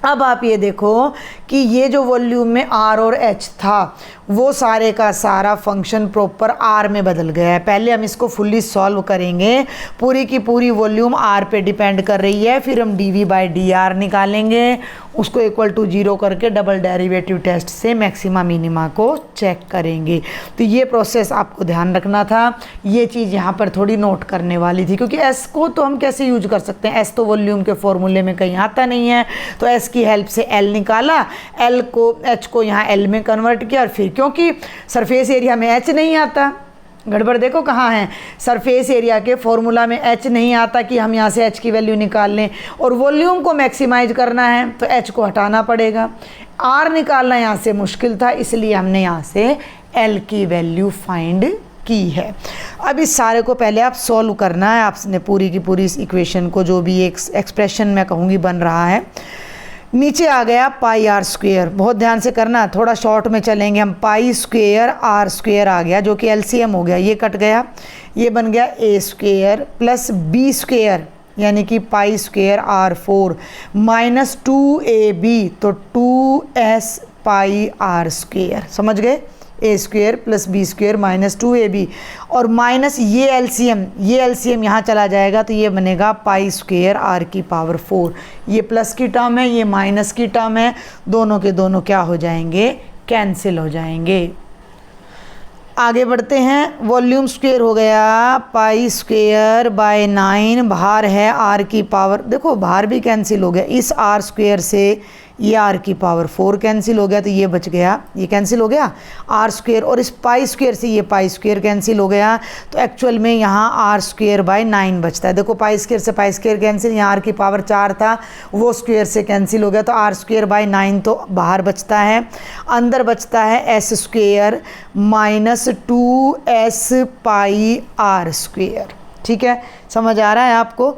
अब आप ये देखो कि ये जो वॉल्यूम में आर और एच था वो सारे का सारा फंक्शन प्रॉपर आर में बदल गया है। पहले हम इसको फुल्ली सॉल्व करेंगे, पूरी की पूरी वॉल्यूम आर पे डिपेंड कर रही है, फिर हम डी बाई डी आर निकालेंगे, उसको इक्वल टू 0 करके डबल डेरिवेटिव टेस्ट से मैक्सिमा मिनिमा को चेक करेंगे। तो ये प्रोसेस आपको ध्यान रखना था, ये चीज़ यहाँ पर थोड़ी नोट करने वाली थी, क्योंकि एस को तो हम कैसे यूज कर सकते हैं, एस तो वॉल्यूम के फॉर्मूले में कहीं आता नहीं है, तो एस की हेल्प से एल निकाला, एल को एच को यहाँ एल में कन्वर्ट किया, और फिर क्योंकि सरफेस एरिया में एच नहीं आता, गड़बड़ देखो कहाँ है, सरफेस एरिया के फॉर्मूला में एच नहीं आता कि हम यहाँ से एच की वैल्यू निकाल लें, और वॉल्यूम को मैक्सिमाइज करना है तो एच को हटाना पड़ेगा, आर निकालना यहाँ से मुश्किल था, इसलिए हमने यहाँ से एल की वैल्यू फाइंड की है। अब इस सारे को पहले आप सॉल्व करना है, आपने पूरी की पूरी इस इक्वेशन को जो भी एक एक्सप्रेशन मैं कहूँगी बन रहा है। नीचे आ गया पाई आर स्क्वेयर, बहुत ध्यान से करना, थोड़ा शॉर्ट में चलेंगे हम, पाई स्क्वेयर आर स्क्वेयर आ गया जो कि एलसीएम हो गया, ये कट गया, ये बन गया ए स्क्वेयर प्लस बी स्क्वेयर यानी कि पाई स्क्वेयर आर 4 माइनस 2ab, तो 2s पाई आर स्क्वेयर, समझ गए, A square plus B square minus 2ab, और माइनस ये एलसीएम यहाँ चला जाएगा, तो ये बनेगा पाई स्क्वेयर आर की पावर 4, ये प्लस की टर्म है, ये माइनस की टर्म है, दोनों के दोनों क्या हो जाएंगे, कैंसिल हो जाएंगे। आगे बढ़ते हैं, वॉल्यूम स्क्वेयर हो गया पाई स्क्वेयर बाय 9, बाहर है आर की पावर, देखो बाहर भी कैंसिल हो गया, इस आर स्क्वेयर से ये आर की पावर 4 कैंसिल हो गया, तो ये बच गया, ये कैंसिल हो गया आर स्क्वेयर, और इस पाई स्क्वेयर से ये पाई स्क्वेयर कैंसिल हो गया, तो एक्चुअल में यहाँ आर स्क्वेयर बाय 9 बचता है। देखो पाई स्क्वेयर से पाई स्क्वेयर कैंसिल, यहाँ आर की पावर 4 था वो स्क्वेयर से कैंसिल हो गया, तो आर स्क्वेयर बाय 9 तो बाहर बचता है, अंदर बचता है S square minus 2s pi R square. ठीक है, समझ आ रहा है आपको।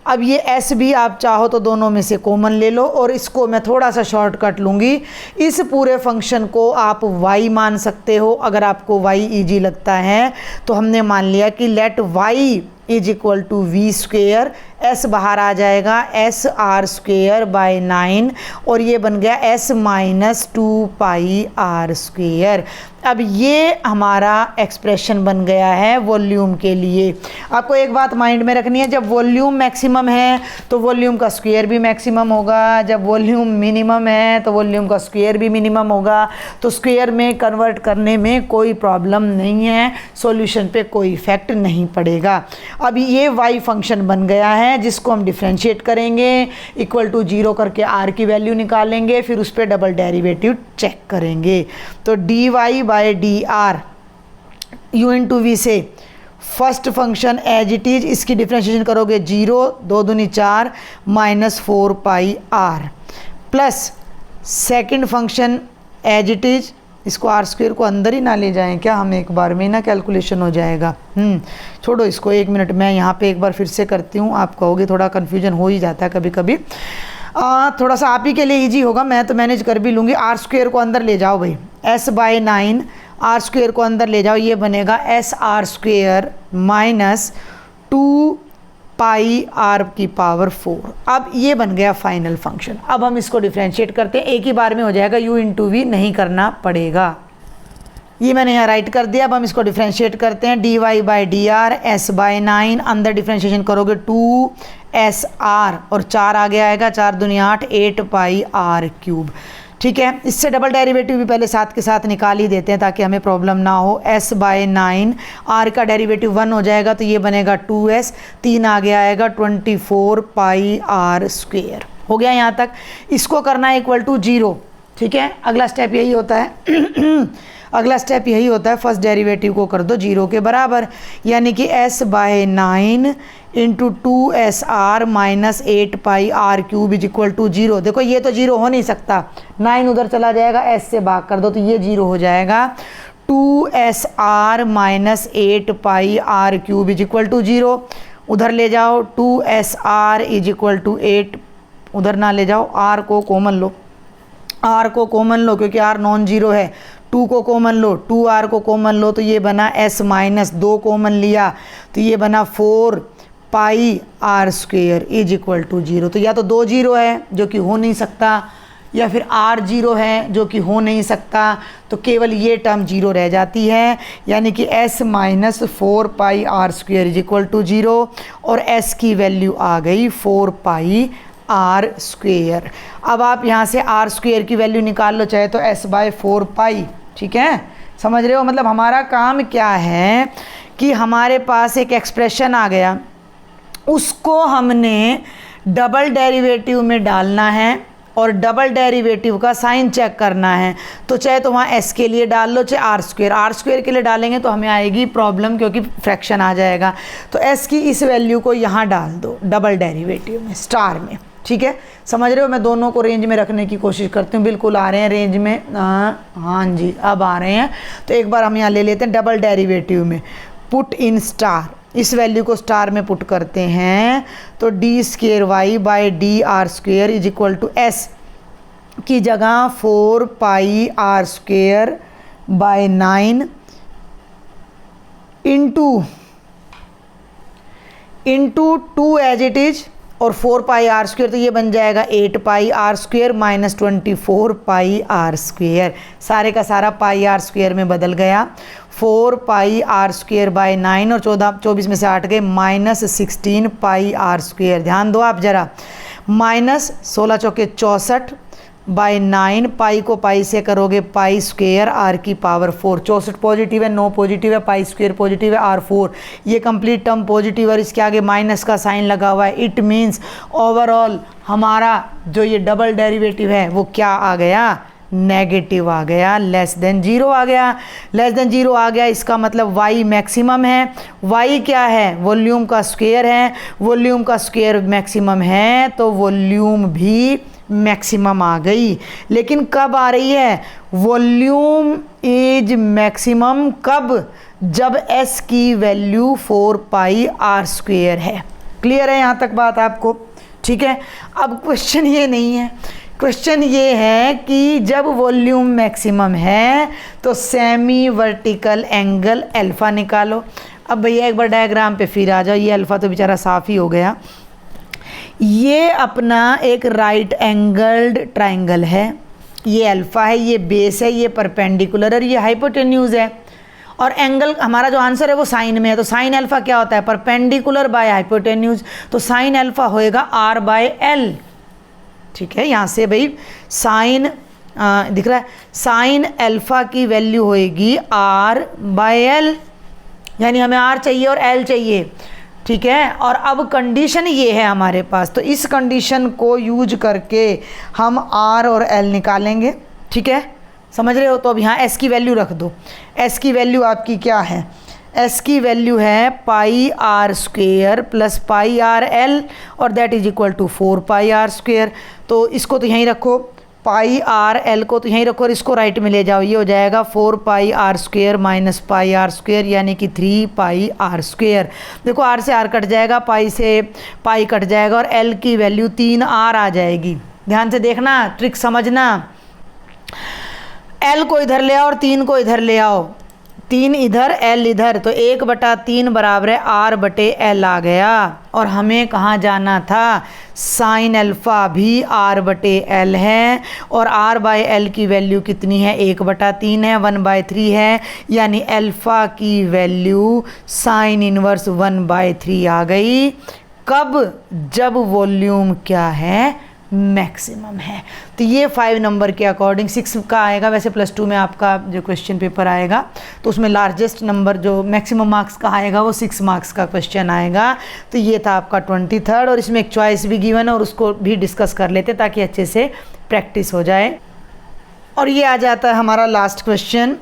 अब ये एस भी आप चाहो तो दोनों में से कॉमन ले लो, और इसको मैं थोड़ा सा शॉर्टकट लूँगी, इस पूरे फंक्शन को आप y मान सकते हो, अगर आपको y ईजी लगता है तो हमने मान लिया कि let y is equal to V square, S बाहर आ जाएगा, एस आर स्क्वेयर बाय 9, और ये बन गया S minus 2 pi R square. अब ये हमारा एक्सप्रेशन बन गया है वॉल्यूम के लिए। आपको एक बात माइंड में रखनी है, जब वॉल्यूम मैक्सिमम है तो वॉल्यूम का स्क्वायर भी मैक्सिमम होगा, जब वॉल्यूम मिनिमम है तो वॉल्यूम का स्क्वायर भी मिनिमम होगा, तो स्क्वायर में कन्वर्ट करने में कोई प्रॉब्लम नहीं है, सॉल्यूशन पे कोई इफेक्ट नहीं पड़ेगा। अब ये y फंक्शन बन गया है जिसको हम डिफ्रेंशिएट करेंगे, इक्वल टू 0 करके r की वैल्यू निकालेंगे, फिर उस पर डबल डेरिवेटिव चेक करेंगे, तो dy by D R U into V से first function as it is, इसकी डिफ्रेंशिएशन करोगे 0 2 दूनी 4 minus 4 pi R, plus second function as it is, इसको आर स्क्वेयर को अंदर ही ना ले जाएं क्या, हम एक बार में ना कैलकुलेशन हो जाएगा। छोड़ो इसको, 1 मिनट मैं यहाँ पे एक बार फिर से करती हूँ, आप कहोगे थोड़ा कन्फ्यूजन हो ही जाता है कभी कभी, थोड़ा सा आप ही के लिए इजी होगा, मैं तो मैनेज कर भी लूँगी। आर स्क्वेयर को अंदर ले जाओ भाई, एस बाय 9 आर स्क्वेयर को अंदर ले जाओ, ये बनेगा S R square minus 2 pi R की पावर 4। अब ये बन गया फाइनल फंक्शन। अब हम इसको डिफ्रेंशिएट करते हैं, एक ही बार में हो जाएगा, u इंटू वी नहीं करना पड़ेगा, ये मैंने यहाँ राइट कर दिया। अब हम इसको डिफ्रेंशिएट करते हैं, D Y by D R S by 9, अंदर डिफ्रेंशिएशन करोगे 2s r, और 4 आगे आएगा, 4 दूनी 8 8 पाई आर क्यूब। ठीक है, इससे डबल डेरिवेटिव भी पहले साथ के साथ निकाल ही देते हैं ताकि हमें प्रॉब्लम ना हो। s बाय 9 r का डेरिवेटिव 1 हो जाएगा, तो ये बनेगा 2s, 3 आगे आएगा 24 पाई आर स्क्वेयर। हो गया यहाँ तक, इसको करना है इक्वल टू 0। ठीक है, अगला स्टेप यही होता है अगला स्टेप यही होता है, फर्स्ट डेरिवेटिव को कर दो 0 के बराबर, यानी कि s by 9 into 2s r minus 8 pi R cube is equal to 0। देखो ये तो 0 हो नहीं सकता, 9 उधर चला जाएगा, s से भाग कर दो तो ये 0 हो जाएगा, 2s r minus 8 pi R cube is equal to 0। उधर ले जाओ, 2s r is equal to 8, उधर ना ले जाओ, r को कॉमन लो, r को कॉमन लो क्योंकि r नॉन जीरो है, 2 को कॉमन लो, 2r को कॉमन लो, तो ये बना s माइनस 2 कॉमन लिया तो ये बना 4 pi R square is equal to 0। तो या तो 2 0 है जो कि हो नहीं सकता, या फिर r 0 है, जो कि हो नहीं सकता, तो केवल ये टर्म 0 रह जाती है, यानी कि s minus 4 pi r square is equal to 0, और s की वैल्यू आ गई 4 पाई r स्क्वेयर। अब आप यहाँ से r स्क्वेयर की वैल्यू निकाल लो, चाहे तो s बाय 4 पाई, ठीक है, समझ रहे हो। मतलब हमारा काम क्या है कि हमारे पास एक एक्सप्रेशन आ गया, उसको हमने डबल डेरिवेटिव में डालना है और डबल डेरिवेटिव का साइन चेक करना है। तो चाहे तो वहाँ s के लिए डाल लो, चाहे r स्क्वेयर के लिए डालेंगे तो हमें आएगी प्रॉब्लम, क्योंकि फ्रैक्शन आ जाएगा। तो s की इस वैल्यू को यहाँ डाल दो डबल डेरिवेटिव में, स्टार में, ठीक है, समझ रहे हो। मैं दोनों को रेंज में रखने की कोशिश करती हूँ, बिल्कुल आ रहे हैं रेंज में, हाँ जी अब आ रहे हैं। तो एक बार हम यहाँ ले लेते हैं डबल डेरिवेटिव में, पुट इन स्टार, इस वैल्यू को स्टार में पुट करते हैं, तो D square Y by D R square is equal to S की जगह 4 pi R square by 9 into 2 as it is, और 4 पाई आर स्क्वेयर, तो ये बन जाएगा 8 pi R square minus 24 pi R square, सारे का सारा पाई आर स्क्वेयर में बदल गया। 4 पाई आर स्क्वेयर बाई 9 और 24 में से 8 गए, माइनस 16 पाई आर स्क्वेयर। ध्यान दो आप ज़रा, माइनस 16 चौके 64 बाई 9, पाई को पाई से करोगे पाई स्क्वेयर आर की पावर 4, 64 पॉजिटिव है, 9 पॉजिटिव है, पाई स्क्वेयर पॉजिटिव है, आर 4, ये कंप्लीट टर्म पॉजिटिव और इसके आगे माइनस का साइन लगा हुआ है। इट मीन्स ओवरऑल हमारा जो ये डबल डेरिवेटिव है वो क्या आ गया, नेगेटिव आ गया, लेस देन 0 आ गया। लेस देन 0 आ गया, इसका मतलब y मैक्सिमम है। y क्या है, वॉल्यूम का स्क्वायर है, वॉल्यूम का स्क्वायर मैक्सिमम है, तो वॉल्यूम भी मैक्सिमम आ गई। लेकिन कब आ रही है, वॉल्यूम इज मैक्सिमम कब, जब s की वैल्यू 4 पाई आर स्क्वेयर है। क्लियर है यहाँ तक बात आपको, ठीक है। अब क्वेश्चन ये नहीं है, क्वेश्चन ये है कि जब वॉल्यूम मैक्सिमम है तो सेमी वर्टिकल एंगल अल्फ़ा निकालो। अब भैया एक बार डायग्राम पे फिर आ जाओ, ये अल्फ़ा तो बेचारा साफ ही हो गया। ये अपना एक राइट एंगल्ड ट्राइंगल है, ये अल्फ़ा है, ये बेस है, ये परपेंडिकुलर और ये हाइपोटेन्यूज है, और एंगल हमारा जो आंसर है वो साइन में है। तो साइन अल्फ़ा क्या होता है, परपेंडिकुलर बाय हाइपोटेन्यूज, तो साइन अल्फ़ा होएगा आर बाय एल, ठीक है। यहाँ से भाई साइन दिख रहा है, साइन अल्फ़ा की वैल्यू होएगी आर बाय एल, यानी हमें आर चाहिए और एल चाहिए, ठीक है। और अब कंडीशन ये है हमारे पास, तो इस कंडीशन को यूज करके हम आर और एल निकालेंगे, ठीक है, समझ रहे हो। तो अब यहाँ एस की वैल्यू रख दो, एस की वैल्यू आपकी क्या है, एस की वैल्यू है pi R square plus pi R L, और that is equal to 4 pi R square. तो इसको तो यहीं रखो, पाई आर एल को तो यहीं रखो और इसको राइट में ले जाओ, ये हो जाएगा 4 pi R square minus pi R square, यानी कि 3 पाई आर स्क्वेयर। देखो आर से आर कट जाएगा, पाई से पाई कट जाएगा, और एल की वैल्यू 3 आर आ जाएगी। ध्यान से देखना, ट्रिक समझना, एल को इधर ले आओ और 3 को इधर ले आओ, 3 इधर एल इधर, तो 1/3 बराबर है आर बटे एल आ गया। और हमें कहाँ जाना था, साइन अल्फ़ा भी आर बटे एल है, और आर बाय एल की वैल्यू कितनी है, 1/3 है, 1/3 है, यानी अल्फ़ा की वैल्यू साइन इनवर्स 1/3 आ गई। कब, जब वॉल्यूम क्या है, मैक्सिमम है। तो ये 5 नंबर के अकॉर्डिंग 6 का आएगा। वैसे +2 में आपका जो क्वेश्चन पेपर आएगा तो उसमें लार्जेस्ट नंबर जो मैक्सिमम मार्क्स का आएगा वो 6 मार्क्स का क्वेश्चन आएगा। तो ये था आपका 23rd, और इसमें एक चॉइस भी गिवन है और उसको भी डिस्कस कर लेते ताकि अच्छे से प्रैक्टिस हो जाए। और ये आ जाता है हमारा last question,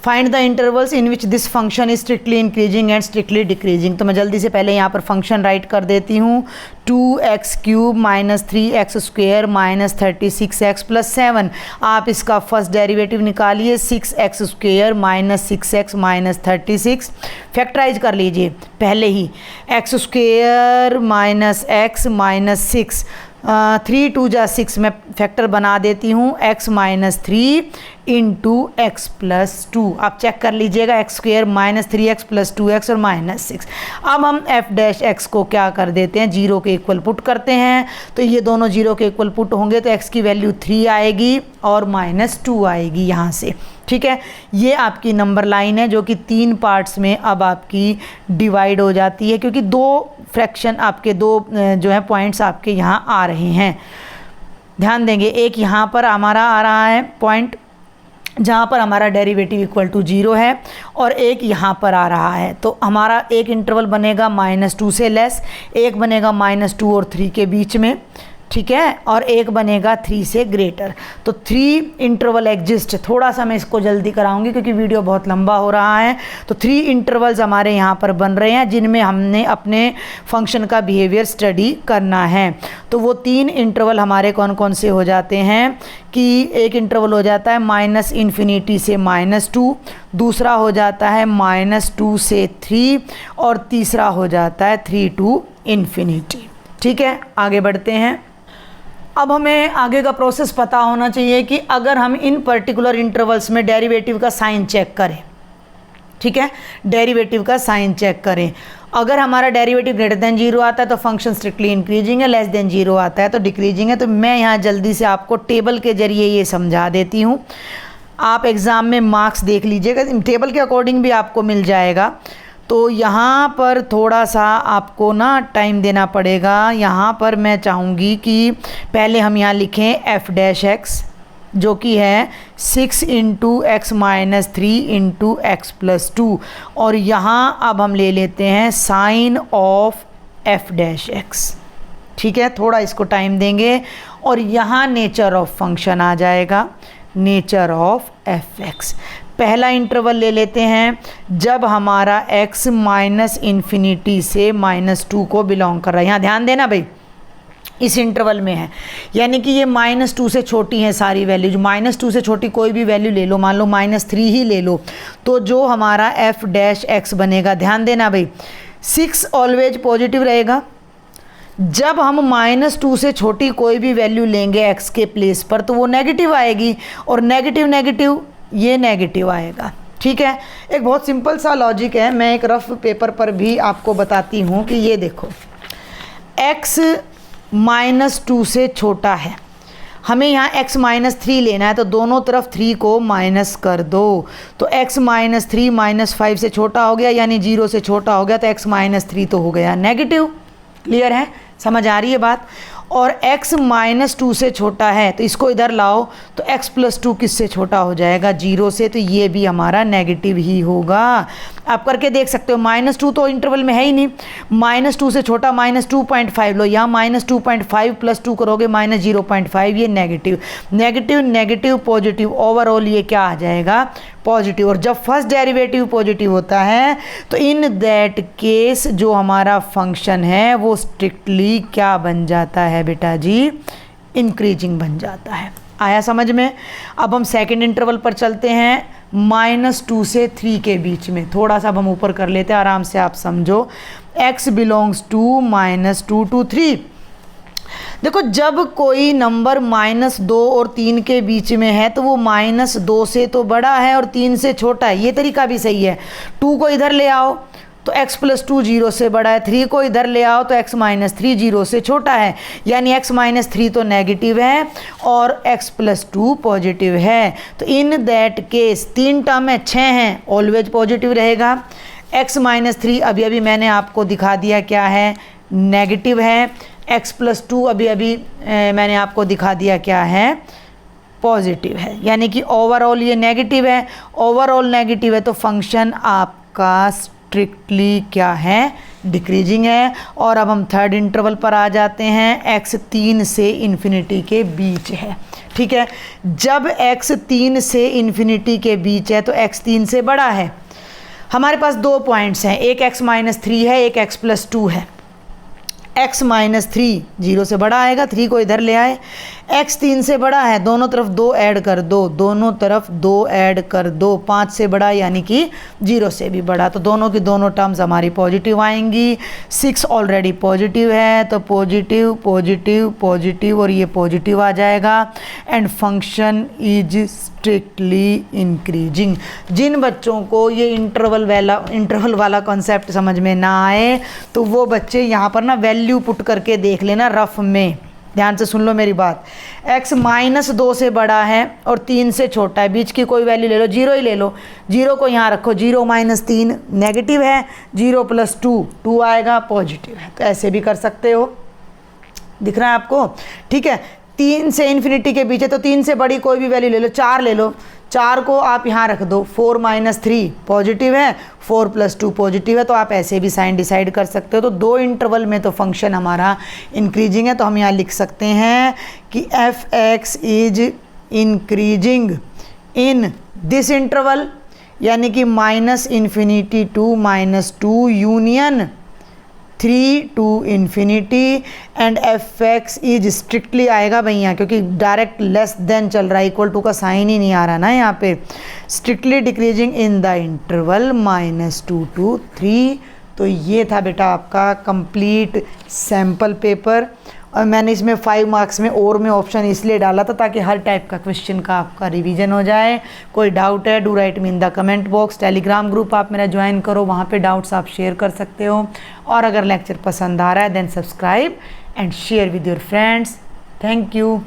find the intervals in which this function is strictly increasing and strictly decreasing. तो मैं जल्दी से पहले यहाँ पर फंक्शन राइट कर देती हूँ, 2x³ minus 3x square minus 36x plus 7। आप इसका फर्स्ट डेरिवेटिव निकालिए, 6x square minus 6x minus 36, factorise कर लीजिए पहले ही, x square minus x minus 6 3 2 जा 6 मैं फैक्टर बना देती हूँ, x minus 3 into X plus 2। आप चेक कर लीजिएगा, x square minus 3x plus 2x और माइनस 6। अब हम f डैश x को क्या कर देते हैं, 0 के इक्वल पुट करते हैं। तो ये दोनों 0 के इक्वल पुट होंगे तो x की वैल्यू 3 आएगी और माइनस 2 आएगी यहाँ से। ठीक है, ये आपकी नंबर लाइन है जो कि 3 पार्ट्स में अब आपकी डिवाइड हो जाती है, क्योंकि 2 फ्रैक्शन आपके 2 जो है पॉइंट्स आपके यहाँ आ रहे हैं। ध्यान देंगे, एक यहाँ पर हमारा आ रहा है पॉइंट जहाँ पर हमारा डेरिवेटिव इक्वल टू 0 है और एक यहाँ पर आ रहा है। तो हमारा एक इंटरवल बनेगा -2 से लेस, एक बनेगा -2 और 3 के बीच में। ठीक है, और एक बनेगा 3 से ग्रेटर। तो 3 इंटरवल एग्जिस्ट। थोड़ा सा मैं इसको जल्दी कराऊंगी क्योंकि वीडियो बहुत लंबा हो रहा है। तो 3 इंटरवल्स हमारे यहाँ पर बन रहे हैं जिनमें हमने अपने फंक्शन का बिहेवियर स्टडी करना है। तो वो 3 इंटरवल हमारे कौन कौन से हो जाते हैं कि एक इंटरवल हो जाता है -∞ से -2, दूसरा हो जाता है -2 से 3 और तीसरा हो जाता है 3 to ∞। ठीक है, आगे बढ़ते हैं। अब हमें आगे का प्रोसेस पता होना चाहिए कि अगर हम इन पर्टिकुलर इंटरवल्स में डेरिवेटिव का साइन चेक करें। ठीक है, डेरिवेटिव का साइन चेक करें। अगर हमारा डेरिवेटिव ग्रेटर देन 0 आता है तो फंक्शन स्ट्रिक्टली इंक्रीजिंग है, लेस देन 0 आता है तो डिक्रीजिंग है। तो मैं यहाँ जल्दी से आपको टेबल के जरिए ये समझा देती हूँ। आप एग्ज़ाम में मार्क्स देख लीजिएगा, टेबल के अकॉर्डिंग भी आपको मिल जाएगा। तो यहाँ पर थोड़ा सा आपको ना टाइम देना पड़ेगा। यहाँ पर मैं चाहूँगी कि पहले हम यहाँ लिखें f डैश x जो कि है 6 into X minus 3 into X plus 2, और यहाँ अब हम ले लेते हैं sign of f dash x। ठीक है, थोड़ा इसको टाइम देंगे और यहाँ नेचर ऑफ फंक्शन आ जाएगा, नेचर ऑफ f(x). पहला इंटरवल ले लेते हैं जब हमारा x -∞ से -2 को बिलोंग कर रहा है। यहाँ ध्यान देना भाई, इस इंटरवल में है, यानी कि ये -2 से छोटी हैं सारी वैल्यूज। -2 से छोटी कोई भी वैल्यू ले लो, मान लो -3 ही ले लो, तो जो हमारा f डैश x बनेगा, ध्यान देना भाई, 6 ऑलवेज पॉजिटिव रहेगा। जब हम -2 से छोटी कोई भी वैल्यू लेंगे x के प्लेस पर तो वो नेगेटिव आएगी, और नेगेटिव नेगेटिव ये नेगेटिव आएगा। ठीक है, एक बहुत सिंपल सा लॉजिक है, मैं एक रफ पेपर पर भी आपको बताती हूँ कि ये देखो, x -2 से छोटा है, हमें यहाँ x -3 लेना है तो दोनों तरफ 3 को माइनस कर दो। तो x -3 -5 से छोटा हो गया, यानी 0 से छोटा हो गया, तो x -3 तो हो गया नेगेटिव। क्लियर है, समझ आ रही है बात। और x -2 से छोटा है तो इसको इधर लाओ तो x + 2 किससे छोटा हो जाएगा, 0 से, तो ये भी हमारा नेगेटिव ही होगा। आप करके देख सकते हो, -2 तो इंटरवल में है ही नहीं, -2 से छोटा -2.5 लो, यहाँ -2.5 + 2 करोगे -0.5, ये negative negative negative positive, overall ये क्या आ जाएगा, पॉजिटिव। और जब फर्स्ट डेरिवेटिव पॉजिटिव होता है तो इन दैट केस जो हमारा फंक्शन है वो स्ट्रिक्टली क्या बन जाता है बेटा जी, इंक्रीजिंग बन जाता है। आया समझ में। अब हम सेकंड इंटरवल पर चलते हैं, -2 से 3 के बीच में। थोड़ा सा अब हम ऊपर कर लेते हैं, आराम से आप समझो। x belongs to -2 to 3। देखो, जब कोई नंबर -2 और 3 के बीच में है तो वो -2 से तो बड़ा है और 3 से छोटा है, ये तरीका भी सही है। 2 को इधर ले आओ तो x + 2 0 से बड़ा है, 3 को इधर ले आओ तो x -3 0 से छोटा है, यानी x -3 तो नेगेटिव है और x + 2 पॉजिटिव है। तो इन दैट केस 3 टर्म है, 6 हैं, ऑलवेज पॉजिटिव रहेगा। x -3 अभी मैंने आपको दिखा दिया क्या है, नेगेटिव है। x + 2 अभी मैंने आपको दिखा दिया क्या है, पॉजिटिव है, यानी कि ओवरऑल ये नेगेटिव है। ओवरऑल नेगेटिव है तो फंक्शन आपका स्ट्रिक्टली क्या है, डिक्रीजिंग है। और अब हम थर्ड इंटरवल पर आ जाते हैं, x 3 से ∞ के बीच है। ठीक है, जब x 3 से ∞ के बीच है तो x 3 से बड़ा है। हमारे पास 2 पॉइंट्स हैं, एक x -3 है, एक x + 2 है। x माइनस 3 0 से बड़ा आएगा, 3 को इधर ले आए, x 3 से बड़ा है, दोनों तरफ 2 ऐड कर दो, दोनों तरफ 2 ऐड कर दो, 5 से बड़ा यानी कि 0 से भी बड़ा, तो दोनों की दोनों टर्म्स हमारी पॉजिटिव आएंगी। 6 ऑलरेडी पॉजिटिव है तो पॉजिटिव पॉजिटिव पॉजिटिव और ये पॉजिटिव आ जाएगा। And function is strictly increasing. जिन बच्चों को ये इंटरवल वाला कॉन्सेप्ट समझ में ना आए तो वो बच्चे यहाँ पर ना वैल्यू पुट करके देख लेना रफ में, ध्यान से सुन लो मेरी बात। x माइनस 2 से बड़ा है और 3 से छोटा है, बीच की कोई वैल्यू ले लो, 0 ही ले लो, 0 को यहाँ रखो, 0 माइनस 3 नेगेटिव है, 0 प्लस 2 2 आएगा पॉजिटिव है, तो ऐसे भी कर सकते हो, दिख रहा है आपको, ठीक है। 3 से इन्फिनिटी के पीछे तो 3 से बड़ी कोई भी वैल्यू ले लो, 4 ले लो, 4 को आप यहाँ रख दो, 4 माइनस 3 पॉजिटिव है, 4 प्लस 2 पॉजिटिव है, तो आप ऐसे भी साइन डिसाइड कर सकते हो। तो 2 इंटरवल में तो फंक्शन हमारा इंक्रीजिंग है, तो हम यहाँ लिख सकते हैं कि F X is increasing in this interval, यानी कि minus infinity to minus 2 union 3 to infinity, and F X is strictly आएगा भैया, क्योंकि डायरेक्ट लेस देन चल रहा है, इक्वल टू का साइन ही नहीं आ रहा ना यहाँ पे, strictly decreasing in the interval -2 to 3। तो ये था बेटा आपका कंप्लीट सैम्पल पेपर, और मैंने इसमें 5 मार्क्स में और में ऑप्शन इसलिए डाला था ताकि हर टाइप का क्वेश्चन का आपका रिवीजन हो जाए। कोई डाउट है do right me in the comment box. Telegram group आप मेरा ज्वाइन करो, वहाँ पे डाउट्स आप शेयर कर सकते हो, और अगर लेक्चर पसंद आ रहा है then subscribe and share with your friends. Thank you.